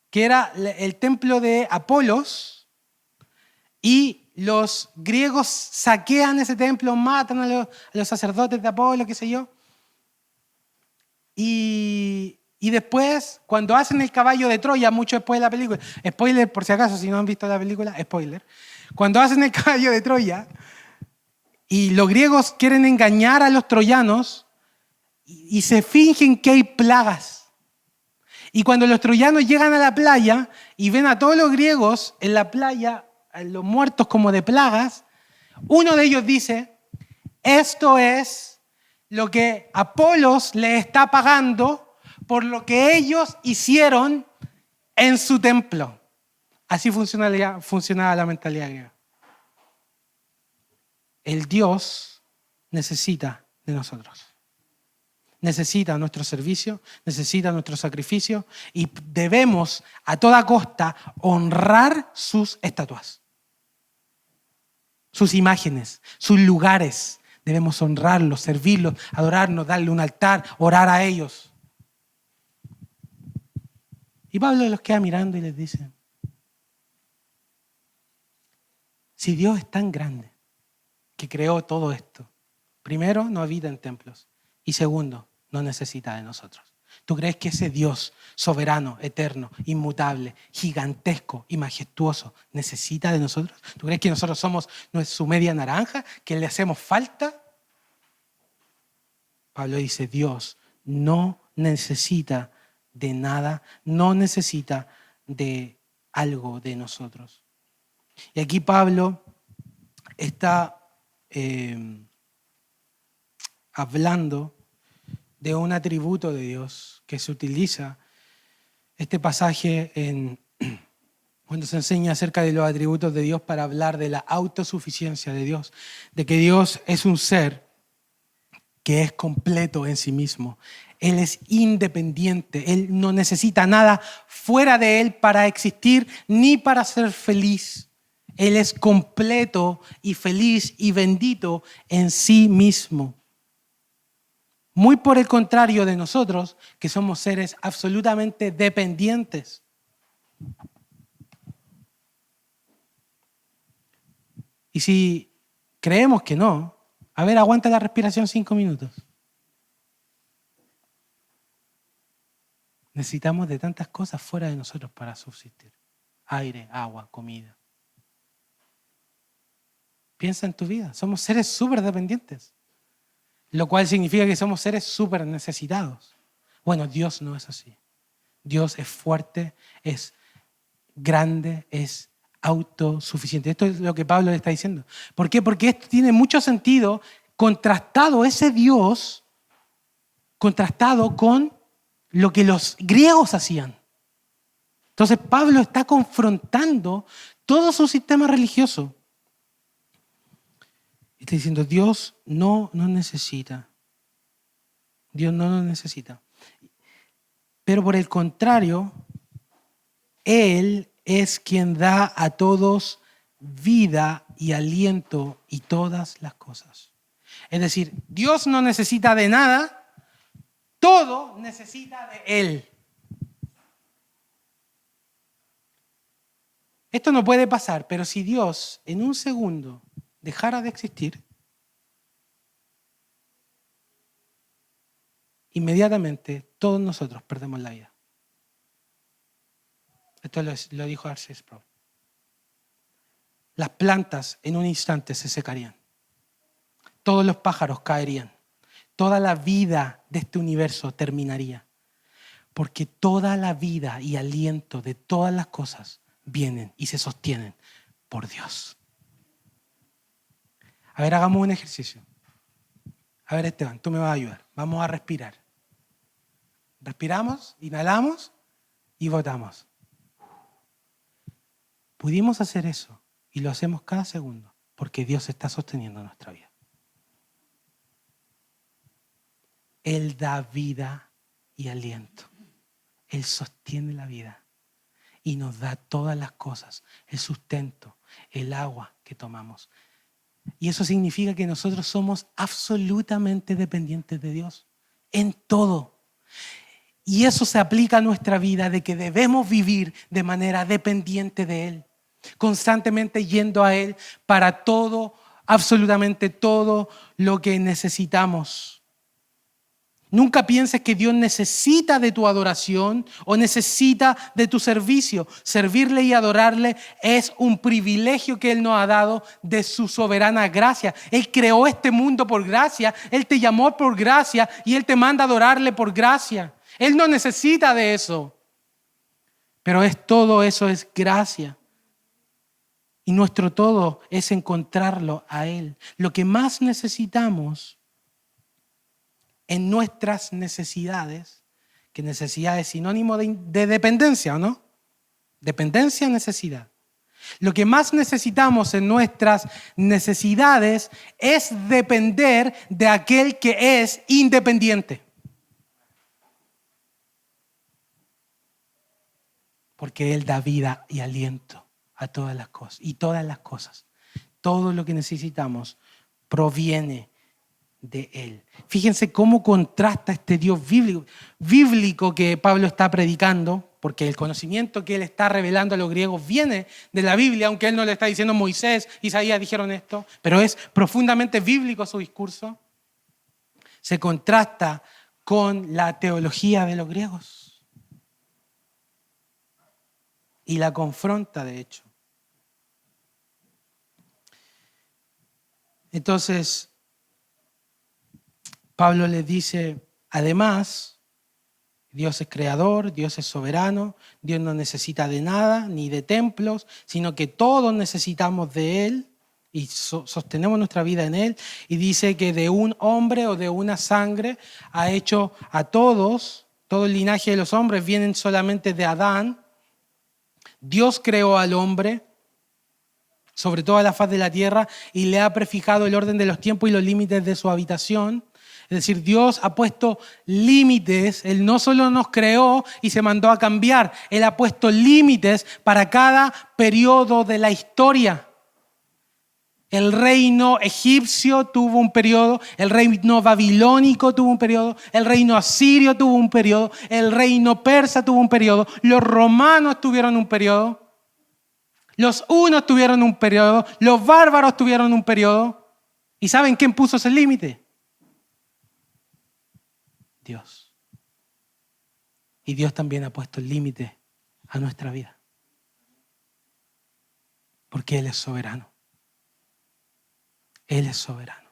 que era el templo de Apolos, y los griegos saquean ese templo, matan a los sacerdotes de Apolo, qué sé yo. Y después, cuando hacen el caballo de Troya, mucho después de la película, spoiler por si acaso, si no han visto la película, spoiler. Cuando hacen el caballo de Troya y los griegos quieren engañar a los troyanos y se fingen que hay plagas. Y cuando los troyanos llegan a la playa y ven a todos los griegos en la playa, a los muertos como de plagas, uno de ellos dice, esto es lo que Apolos le está pagando por lo que ellos hicieron en su templo. Así funcionaba la mentalidad griega. El Dios necesita de nosotros. Necesita nuestro servicio, necesita nuestro sacrificio y debemos a toda costa honrar sus estatuas, sus imágenes, sus lugares. Debemos honrarlos, servirlos, adorarnos, darle un altar, orar a ellos. Y Pablo los queda mirando y les dice, si Dios es tan grande que creó todo esto, primero, no habita en templos y segundo, no necesita de nosotros. ¿Tú crees que ese Dios soberano, eterno, inmutable, gigantesco y majestuoso necesita de nosotros? ¿Tú crees que nosotros somos su media naranja, que le hacemos falta? Pablo dice, Dios no necesita de nada, no necesita de algo de nosotros. Y aquí Pablo está hablando de un atributo de Dios que se utiliza este pasaje cuando se enseña acerca de los atributos de Dios para hablar de la autosuficiencia de Dios, de que Dios es un ser que es completo en sí mismo. Él es independiente, Él no necesita nada fuera de Él para existir ni para ser feliz. Él es completo y feliz y bendito en sí mismo. Muy por el contrario de nosotros, que somos seres absolutamente dependientes. Y si creemos que no, a ver, aguanta la respiración 5 minutos. Necesitamos de tantas cosas fuera de nosotros para subsistir. Aire, agua, comida. Piensa en tu vida. Somos seres súper dependientes. Lo cual significa que somos seres súper necesitados. Bueno, Dios no es así. Dios es fuerte, es grande, es autosuficiente. Esto es lo que Pablo le está diciendo. ¿Por qué? Porque esto tiene mucho sentido contrastado, ese Dios, contrastado con lo que los griegos hacían. Entonces Pablo está confrontando todo su sistema religioso. Está diciendo, Dios no nos necesita. Dios no nos necesita. Pero por el contrario, Él es quien da a todos vida y aliento y todas las cosas. Es decir, Dios no necesita de nada, todo necesita de Él. Esto no puede pasar, pero si Dios en un segundo dejara de existir, inmediatamente todos nosotros perdemos la vida. Esto lo dijo R.C. Sproul. Las plantas en un instante se secarían. Todos los pájaros caerían. Toda la vida de este universo terminaría. Porque toda la vida y aliento de todas las cosas vienen y se sostienen por Dios. A ver, hagamos un ejercicio. A ver, Esteban, tú me vas a ayudar. Vamos a respirar. Respiramos, inhalamos y botamos. Pudimos hacer eso y lo hacemos cada segundo porque Dios está sosteniendo nuestra vida. Él da vida y aliento. Él sostiene la vida y nos da todas las cosas, el sustento, el agua que tomamos. Y eso significa que nosotros somos absolutamente dependientes de Dios en todo. Y eso se aplica a nuestra vida, de que debemos vivir de manera dependiente de Él, constantemente yendo a Él para todo, absolutamente todo lo que necesitamos. Nunca pienses que Dios necesita de tu adoración o necesita de tu servicio. Servirle y adorarle es un privilegio que Él nos ha dado de su soberana gracia. Él creó este mundo por gracia, Él te llamó por gracia y Él te manda a adorarle por gracia. Él no necesita de eso, pero todo eso es gracia. Y nuestro todo es encontrarlo a Él. Lo que más necesitamos en nuestras necesidades, que necesidad es sinónimo de dependencia, ¿o no? Dependencia, necesidad. Lo que más necesitamos en nuestras necesidades es depender de aquel que es independiente. Porque Él da vida y aliento a todas las cosas. Y todas las cosas, todo lo que necesitamos proviene de Él. Fíjense cómo contrasta este Dios bíblico que Pablo está predicando, porque el conocimiento que él está revelando a los griegos viene de la Biblia, aunque él no le está diciendo Moisés, Isaías dijeron esto, pero es profundamente bíblico su discurso. Se contrasta con la teología de los griegos y la confronta, de hecho. Entonces, Pablo les dice, además, Dios es creador, Dios es soberano, Dios no necesita de nada, ni de templos, sino que todos necesitamos de Él y sostenemos nuestra vida en Él. Y dice que de un hombre o de una sangre ha hecho a todos, todo el linaje de los hombres vienen solamente de Adán. Dios creó al hombre sobre toda la faz de la tierra y le ha prefijado el orden de los tiempos y los límites de su habitación. Es decir, Dios ha puesto límites. Él no solo nos creó y se mandó a cambiar, Él ha puesto límites para cada periodo de la historia. El reino egipcio tuvo un periodo, el reino babilónico tuvo un periodo, el reino asirio tuvo un periodo, el reino persa tuvo un periodo, los romanos tuvieron un periodo, los hunos tuvieron un periodo, los bárbaros tuvieron un periodo. ¿Y saben quién puso ese límite? Dios. Y Dios también ha puesto el límite a nuestra vida. Porque Él es soberano. Él es soberano.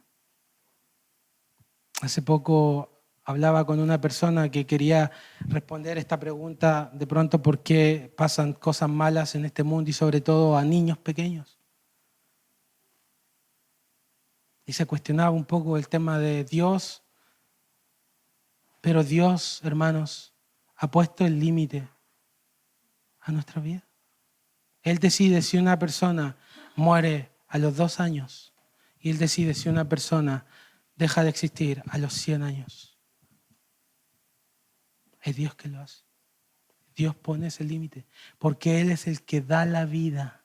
Hace poco hablaba con una persona que quería responder esta pregunta de pronto: ¿por qué pasan cosas malas en este mundo y sobre todo a niños pequeños? Y se cuestionaba un poco el tema de Dios. Pero Dios, hermanos, ha puesto el límite a nuestra vida. Él decide si una persona muere a los 2 años y Él decide si una persona deja de existir a los 100 años. Es Dios que lo hace. Dios pone ese límite porque Él es el que da la vida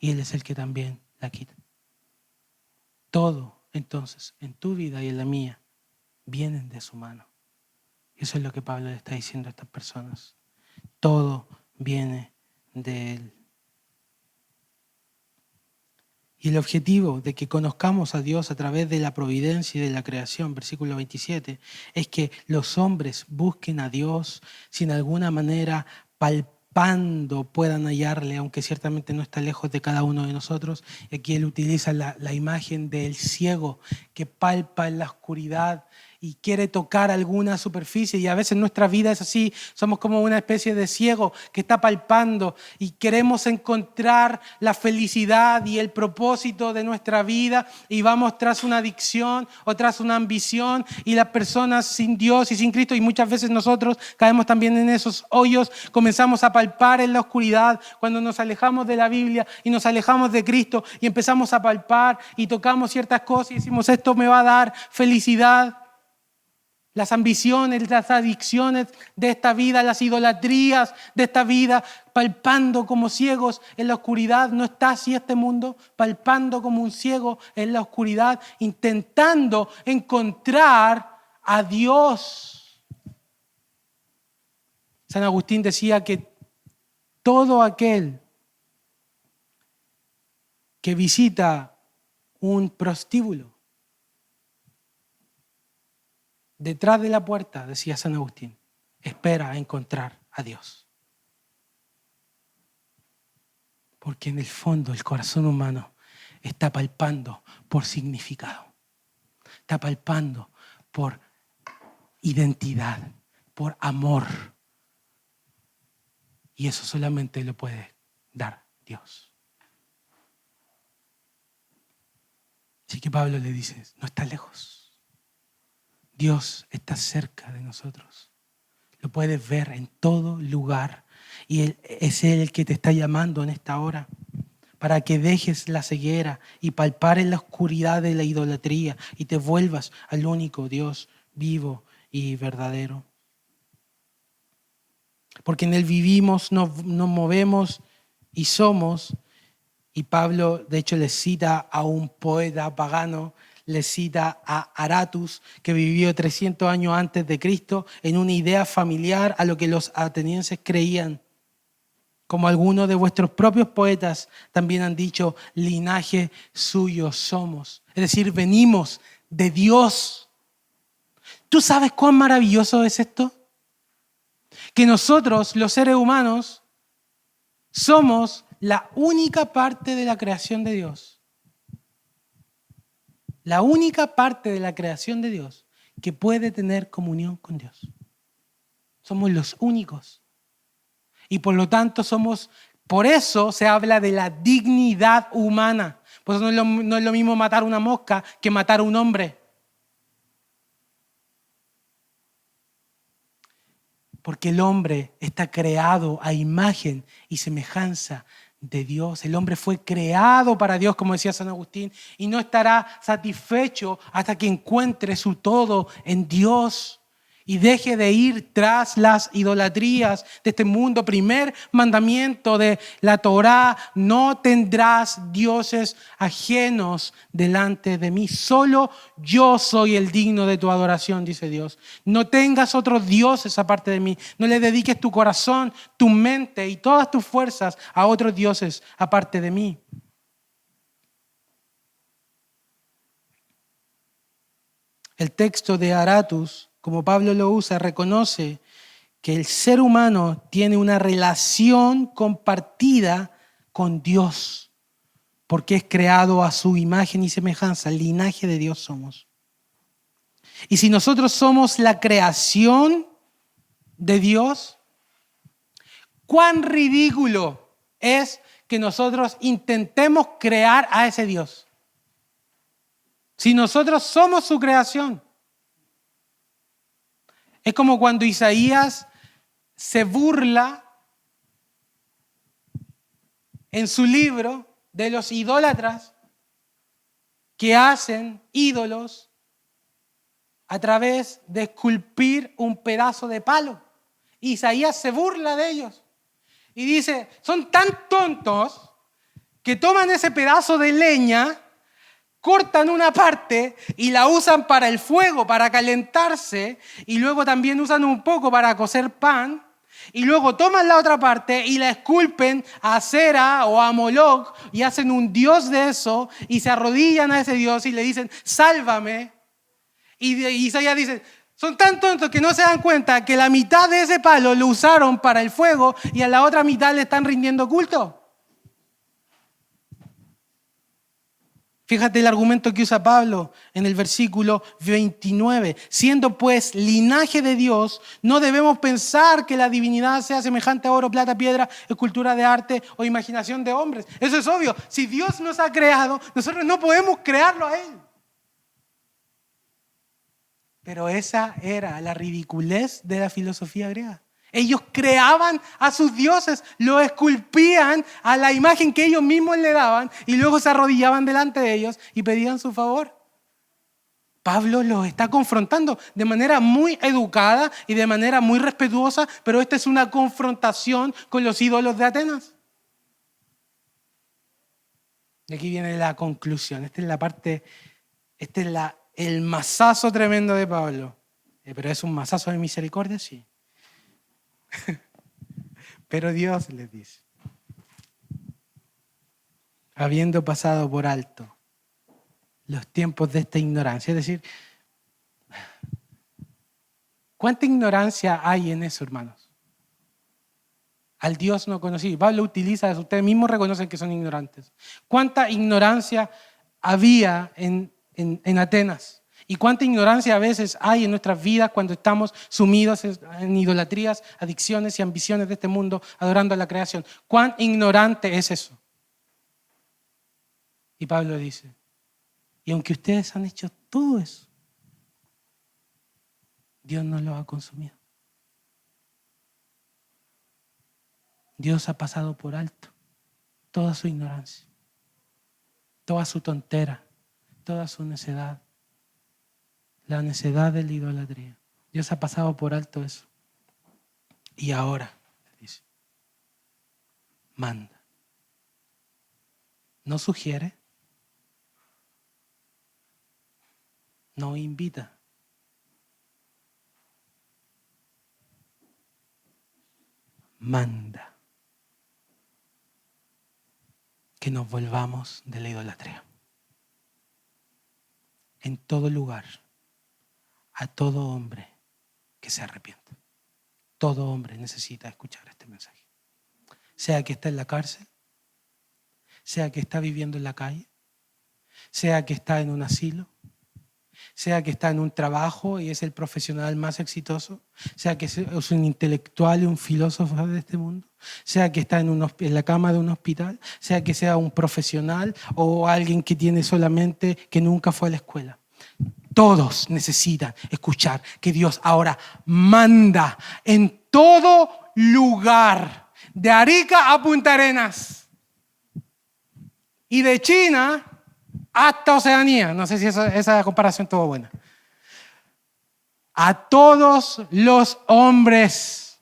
y Él es el que también la quita. Todo, entonces, en tu vida y en la mía, vienen de su mano. Eso es lo que Pablo le está diciendo a estas personas. Todo viene de Él. Y el objetivo de que conozcamos a Dios a través de la providencia y de la creación, versículo 27, es que los hombres busquen a Dios si en alguna manera palpando puedan hallarle, aunque ciertamente no está lejos de cada uno de nosotros. Y aquí él utiliza la imagen del ciego que palpa en la oscuridad y quiere tocar alguna superficie, y a veces nuestra vida es así, somos como una especie de ciego que está palpando y queremos encontrar la felicidad y el propósito de nuestra vida y vamos tras una adicción o tras una ambición, y las personas sin Dios y sin Cristo, y muchas veces nosotros caemos también en esos hoyos, comenzamos a palpar en la oscuridad cuando nos alejamos de la Biblia y nos alejamos de Cristo y empezamos a palpar y tocamos ciertas cosas y decimos esto me va a dar felicidad. Las ambiciones, las adicciones de esta vida, las idolatrías de esta vida, palpando como ciegos en la oscuridad. ¿No está así este mundo? Palpando como un ciego en la oscuridad, intentando encontrar a Dios. San Agustín decía que todo aquel que visita un prostíbulo, detrás de la puerta, decía San Agustín, espera a encontrar a Dios. Porque en el fondo el corazón humano está palpando por significado, está palpando por identidad, por amor. Y eso solamente lo puede dar Dios. Así que Pablo le dice, no está lejos. Dios está cerca de nosotros. Lo puedes ver en todo lugar. Y Él es el que te está llamando en esta hora para que dejes la ceguera y palpar en la oscuridad de la idolatría y te vuelvas al único Dios vivo y verdadero. Porque en Él vivimos, nos movemos y somos. Y Pablo, de hecho, le cita a un poeta pagano, le cita a Aratus, que vivió 300 años antes de Cristo, en una idea familiar a lo que los atenienses creían. Como algunos de vuestros propios poetas también han dicho, linaje suyo somos. Es decir, venimos de Dios. ¿Tú sabes cuán maravilloso es esto? Que nosotros, los seres humanos, somos la única parte de la creación de Dios. La única parte de la creación de Dios que puede tener comunión con Dios. Somos los únicos. Y por lo tanto por eso se habla de la dignidad humana. Por eso no es lo mismo matar una mosca que matar a un hombre. Porque el hombre está creado a imagen y semejanza de Dios. El hombre fue creado para Dios, como decía San Agustín, y no estará satisfecho hasta que encuentre su todo en Dios y deje de ir tras las idolatrías de este mundo. Primer mandamiento de la Torá: no tendrás dioses ajenos delante de mí. Solo yo soy el digno de tu adoración, dice Dios. No tengas otros dioses aparte de mí. No le dediques tu corazón, tu mente y todas tus fuerzas a otros dioses aparte de mí. El texto de Aratus, como Pablo lo usa, reconoce que el ser humano tiene una relación compartida con Dios, porque es creado a su imagen y semejanza. El linaje de Dios somos. Y si nosotros somos la creación de Dios, cuán ridículo es que nosotros intentemos crear a ese Dios. Si nosotros somos su creación. Es como cuando Isaías se burla en su libro de los idólatras que hacen ídolos a través de esculpir un pedazo de palo. Isaías se burla de ellos y dice, son tan tontos que toman ese pedazo de leña, cortan una parte y la usan para el fuego, para calentarse, y luego también usan un poco para cocer pan, y luego toman la otra parte y la esculpen a Acera o a Moloch y hacen un dios de eso y se arrodillan a ese dios y le dicen, sálvame. Y Isaías dice, son tan tontos que no se dan cuenta que la mitad de ese palo lo usaron para el fuego y a la otra mitad le están rindiendo culto. Fíjate el argumento que usa Pablo en el versículo 29. Siendo pues linaje de Dios, no debemos pensar que la divinidad sea semejante a oro, plata, piedra, escultura de arte o imaginación de hombres. Eso es obvio. Si Dios nos ha creado, nosotros no podemos crearlo a Él. Pero esa era la ridiculez de la filosofía griega. Ellos creaban a sus dioses, lo esculpían a la imagen que ellos mismos le daban y luego se arrodillaban delante de ellos y pedían su favor. Pablo los está confrontando de manera muy educada y de manera muy respetuosa, pero esta es una confrontación con los ídolos de Atenas. Y aquí viene la conclusión. Esta es la parte, el mazazo tremendo de Pablo. Pero es un mazazo de misericordia, sí. Pero Dios les dice, habiendo pasado por alto los tiempos de esta ignorancia, es decir, ¿cuánta ignorancia hay en eso, hermanos? Al Dios no conocido. Pablo utiliza eso, ustedes mismos reconocen que son ignorantes. ¿Cuánta ignorancia había en Atenas? ¿Y cuánta ignorancia a veces hay en nuestras vidas cuando estamos sumidos en idolatrías, adicciones y ambiciones de este mundo, adorando a la creación? ¿Cuán ignorante es eso? Y Pablo dice, y aunque ustedes han hecho todo eso, Dios no lo ha consumido. Dios ha pasado por alto toda su ignorancia, toda su tontera, toda su necedad. La necedad de la idolatría. Dios ha pasado por alto eso. Y ahora, dice, manda. No sugiere, no invita. Manda que nos volvamos de la idolatría. En todo lugar. A todo hombre que se arrepienta. Todo hombre necesita escuchar este mensaje. Sea que está en la cárcel, sea que está viviendo en la calle, sea que está en un asilo, sea que está en un trabajo y es el profesional más exitoso, sea que es un intelectual y un filósofo de este mundo, sea que está en la cama de un hospital, sea que sea un profesional o alguien que tiene solamente, que nunca fue a la escuela. Todos necesitan escuchar que Dios ahora manda en todo lugar, de Arica a Punta Arenas y de China hasta Oceanía. No sé si esa comparación estuvo buena. A todos los hombres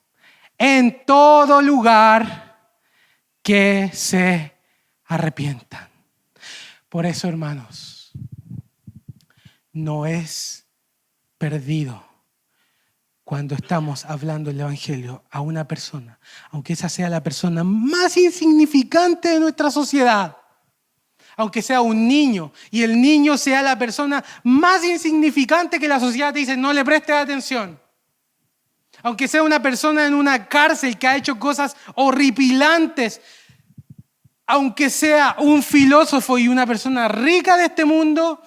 en todo lugar que se arrepientan. Por eso, hermanos, no es perdido cuando estamos hablando el Evangelio a una persona, aunque esa sea la persona más insignificante de nuestra sociedad, aunque sea un niño y el niño sea la persona más insignificante que la sociedad te dice no le prestes atención, aunque sea una persona en una cárcel que ha hecho cosas horripilantes, aunque sea un filósofo y una persona rica de este mundo,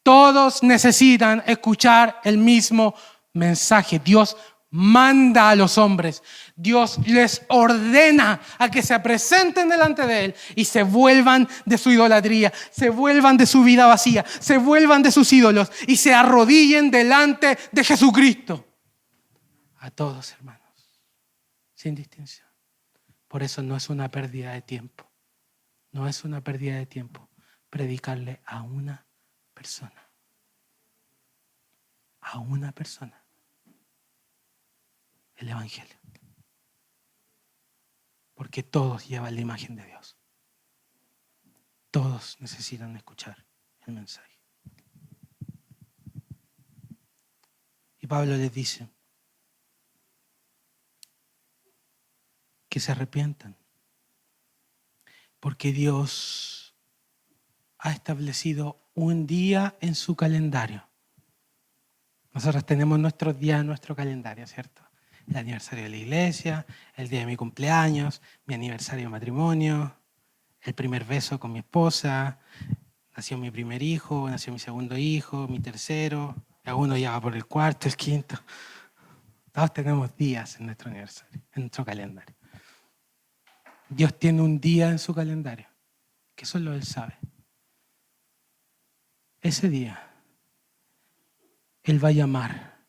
todos necesitan escuchar el mismo mensaje. Dios manda a los hombres, Dios les ordena a que se presenten delante de Él y se vuelvan de su idolatría, se vuelvan de su vida vacía, se vuelvan de sus ídolos y se arrodillen delante de Jesucristo. A todos, hermanos, sin distinción. Por eso no es una pérdida de tiempo. No es una pérdida de tiempo predicarle a una persona. A una persona. El Evangelio. Porque todos llevan la imagen de Dios. Todos necesitan escuchar el mensaje. Y Pablo les dice, que se arrepientan. Porque Dios ha establecido un día en su calendario. Nosotros tenemos nuestros días en nuestro calendario, ¿cierto? El aniversario de la iglesia, el día de mi cumpleaños, mi aniversario de matrimonio, el primer beso con mi esposa, nació mi primer hijo, nació mi segundo hijo, mi tercero, alguno ya va por el cuarto, el quinto. Todos tenemos días en nuestro aniversario, en nuestro calendario. Dios tiene un día en su calendario, que solo Él sabe. Ese día, Él va a llamar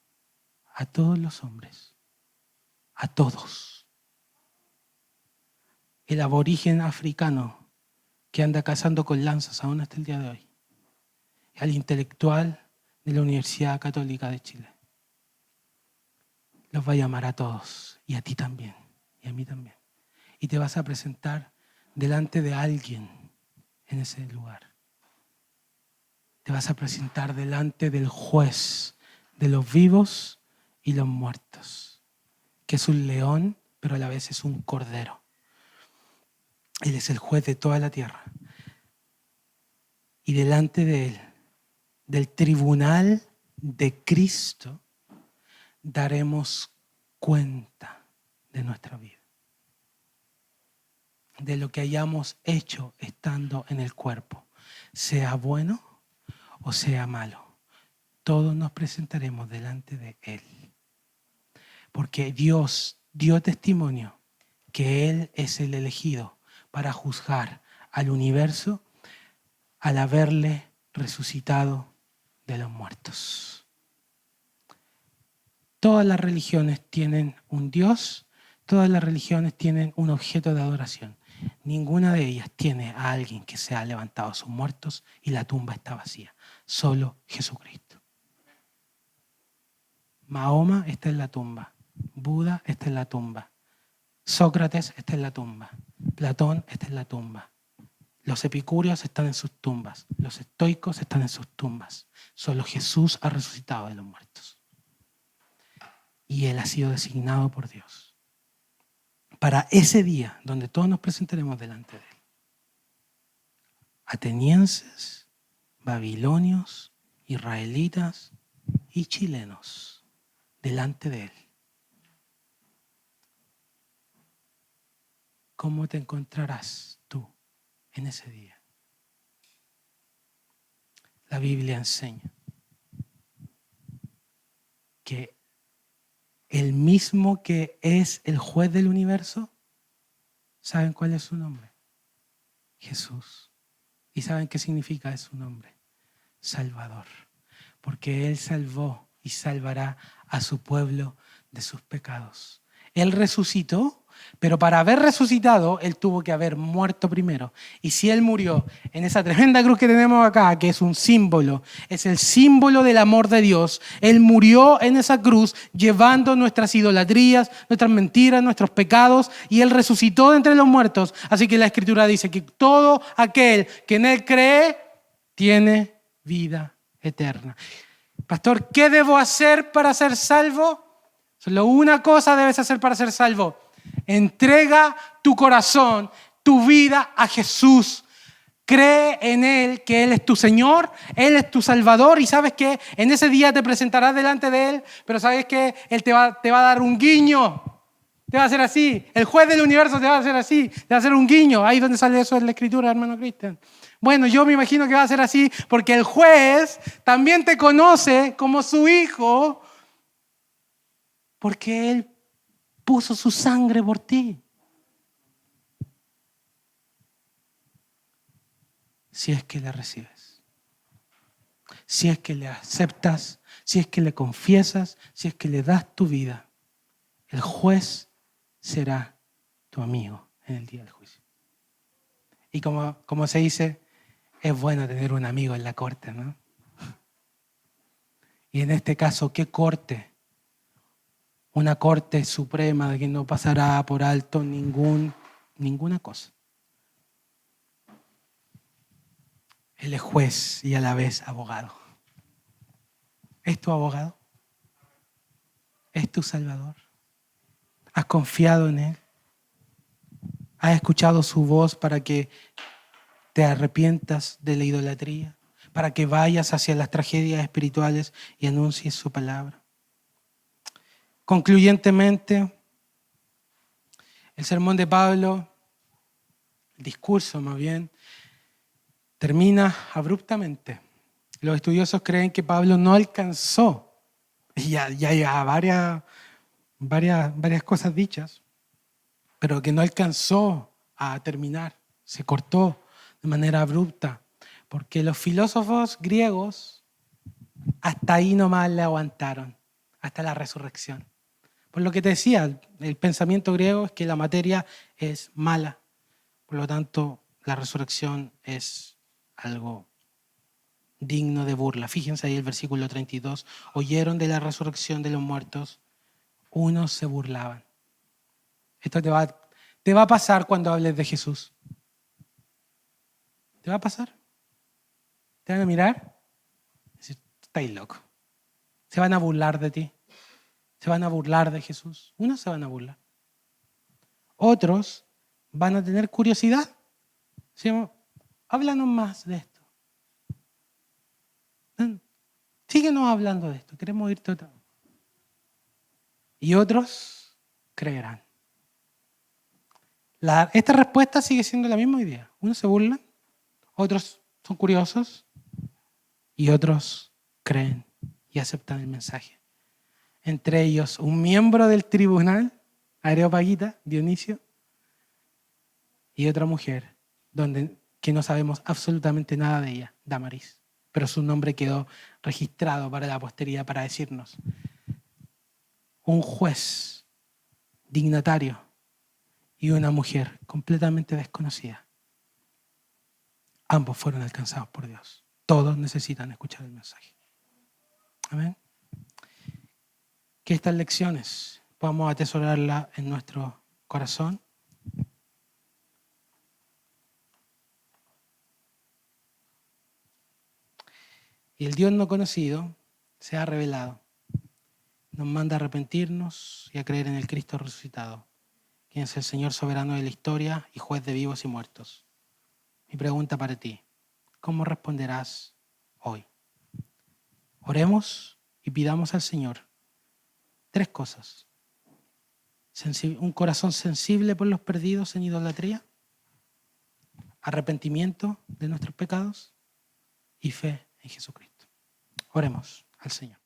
a todos los hombres, a todos. El aborigen africano que anda cazando con lanzas aún hasta el día de hoy. Al intelectual de la Universidad Católica de Chile. Los va a llamar a todos, y a ti también, y a mí también. Y te vas a presentar delante de alguien en ese lugar. Te vas a presentar delante del juez de los vivos y los muertos, que es un león, pero a la vez es un cordero. Él es el juez de toda la tierra. Y delante de él, del tribunal de Cristo, daremos cuenta de nuestra vida, de lo que hayamos hecho estando en el cuerpo, sea bueno o sea malo. Todos nos presentaremos delante de Él, porque Dios dio testimonio que Él es el elegido para juzgar al universo al haberle resucitado de los muertos. Todas las religiones tienen un Dios, todas las religiones tienen un objeto de adoración. Ninguna de ellas tiene a alguien que se ha levantado a sus muertos y la tumba está vacía. Solo Jesucristo. Mahoma está en la tumba. Buda está en la tumba. Sócrates está en la tumba. Platón está en la tumba. Los epicúreos están en sus tumbas. Los estoicos están en sus tumbas. Solo Jesús ha resucitado de los muertos. Y Él ha sido designado por Dios para ese día donde todos nos presentaremos delante de Él. Atenienses, babilonios, israelitas y chilenos delante de Él. ¿Cómo te encontrarás tú en ese día? La Biblia enseña que el mismo que es el juez del universo, ¿saben cuál es su nombre? Jesús. ¿Y saben qué significa su nombre? Salvador. Porque Él salvó y salvará a su pueblo de sus pecados. Él resucitó, pero para haber resucitado, Él tuvo que haber muerto primero. Y si Él murió en esa tremenda cruz que tenemos acá, que es un símbolo, es el símbolo del amor de Dios, Él murió en esa cruz llevando nuestras idolatrías, nuestras mentiras, nuestros pecados, y Él resucitó de entre los muertos. Así que la Escritura dice que todo aquel que en Él cree tiene vida eterna. Pastor, ¿qué debo hacer para ser salvo? Solo una cosa debes hacer para ser salvo. Entrega tu corazón, tu vida a Jesús. Cree en Él, que Él es tu Señor, Él es tu Salvador, y sabes que en ese día te presentarás delante de Él, pero sabes que Él te va a dar un guiño. Te va a hacer así. El juez del universo te va a hacer así. Te va a hacer un guiño. Ahí donde sale eso en la Escritura, hermano Cristian. Bueno, yo me imagino que va a ser así porque el juez también te conoce como su hijo, porque Él puso su sangre por ti. Si es que le recibes, si es que le aceptas, si es que le confiesas, si es que le das tu vida, el juez será tu amigo en el día del juicio. Y como se dice, es bueno tener un amigo en la corte, ¿no? Y en este caso, ¿qué corte? Una corte suprema de que no pasará por alto ninguna cosa. Él es juez y a la vez abogado. ¿Es tu abogado? ¿Es tu Salvador? ¿Has confiado en Él? ¿Has escuchado su voz para que te arrepientas de la idolatría? Para que vayas hacia las tragedias espirituales y anuncies su palabra. Concluyentemente, el sermón de Pablo, el discurso más bien, termina abruptamente. Los estudiosos creen que Pablo no alcanzó, y ya hay varias cosas dichas, pero que no alcanzó a terminar, se cortó de manera abrupta, porque los filósofos griegos hasta ahí nomás le aguantaron, hasta la resurrección. Por lo que te decía, el pensamiento griego es que la materia es mala, por lo tanto la resurrección es algo digno de burla. Fíjense ahí el versículo 32, oyeron de la resurrección de los muertos, unos se burlaban. Esto te va a pasar cuando hables de Jesús. ¿Te va a pasar? ¿Te van a mirar? Decir, estáis loco. Se van a burlar de ti. Se van a burlar de Jesús. Unos se van a burlar. Otros van a tener curiosidad. Decimos, háblanos más de esto. Síguenos hablando de esto. Queremos oírte otra vez. Y otros creerán. Esta respuesta sigue siendo la misma hoy día. Unos se burlan, otros son curiosos y otros creen y aceptan el mensaje. Entre ellos, un miembro del tribunal, Areopagita, Dionisio, y otra mujer, que no sabemos absolutamente nada de ella, Damaris. Pero su nombre quedó registrado para la posteridad para decirnos: un juez dignatario y una mujer completamente desconocida. Ambos fueron alcanzados por Dios. Todos necesitan escuchar el mensaje. Amén. Que estas lecciones podamos atesorarlas en nuestro corazón. Y el Dios no conocido se ha revelado. Nos manda a arrepentirnos y a creer en el Cristo resucitado, quien es el Señor soberano de la historia y juez de vivos y muertos. Mi pregunta para ti: ¿cómo responderás hoy? Oremos y pidamos al Señor 3 cosas. Un corazón sensible por los perdidos en idolatría, arrepentimiento de nuestros pecados y fe en Jesucristo. Oremos al Señor.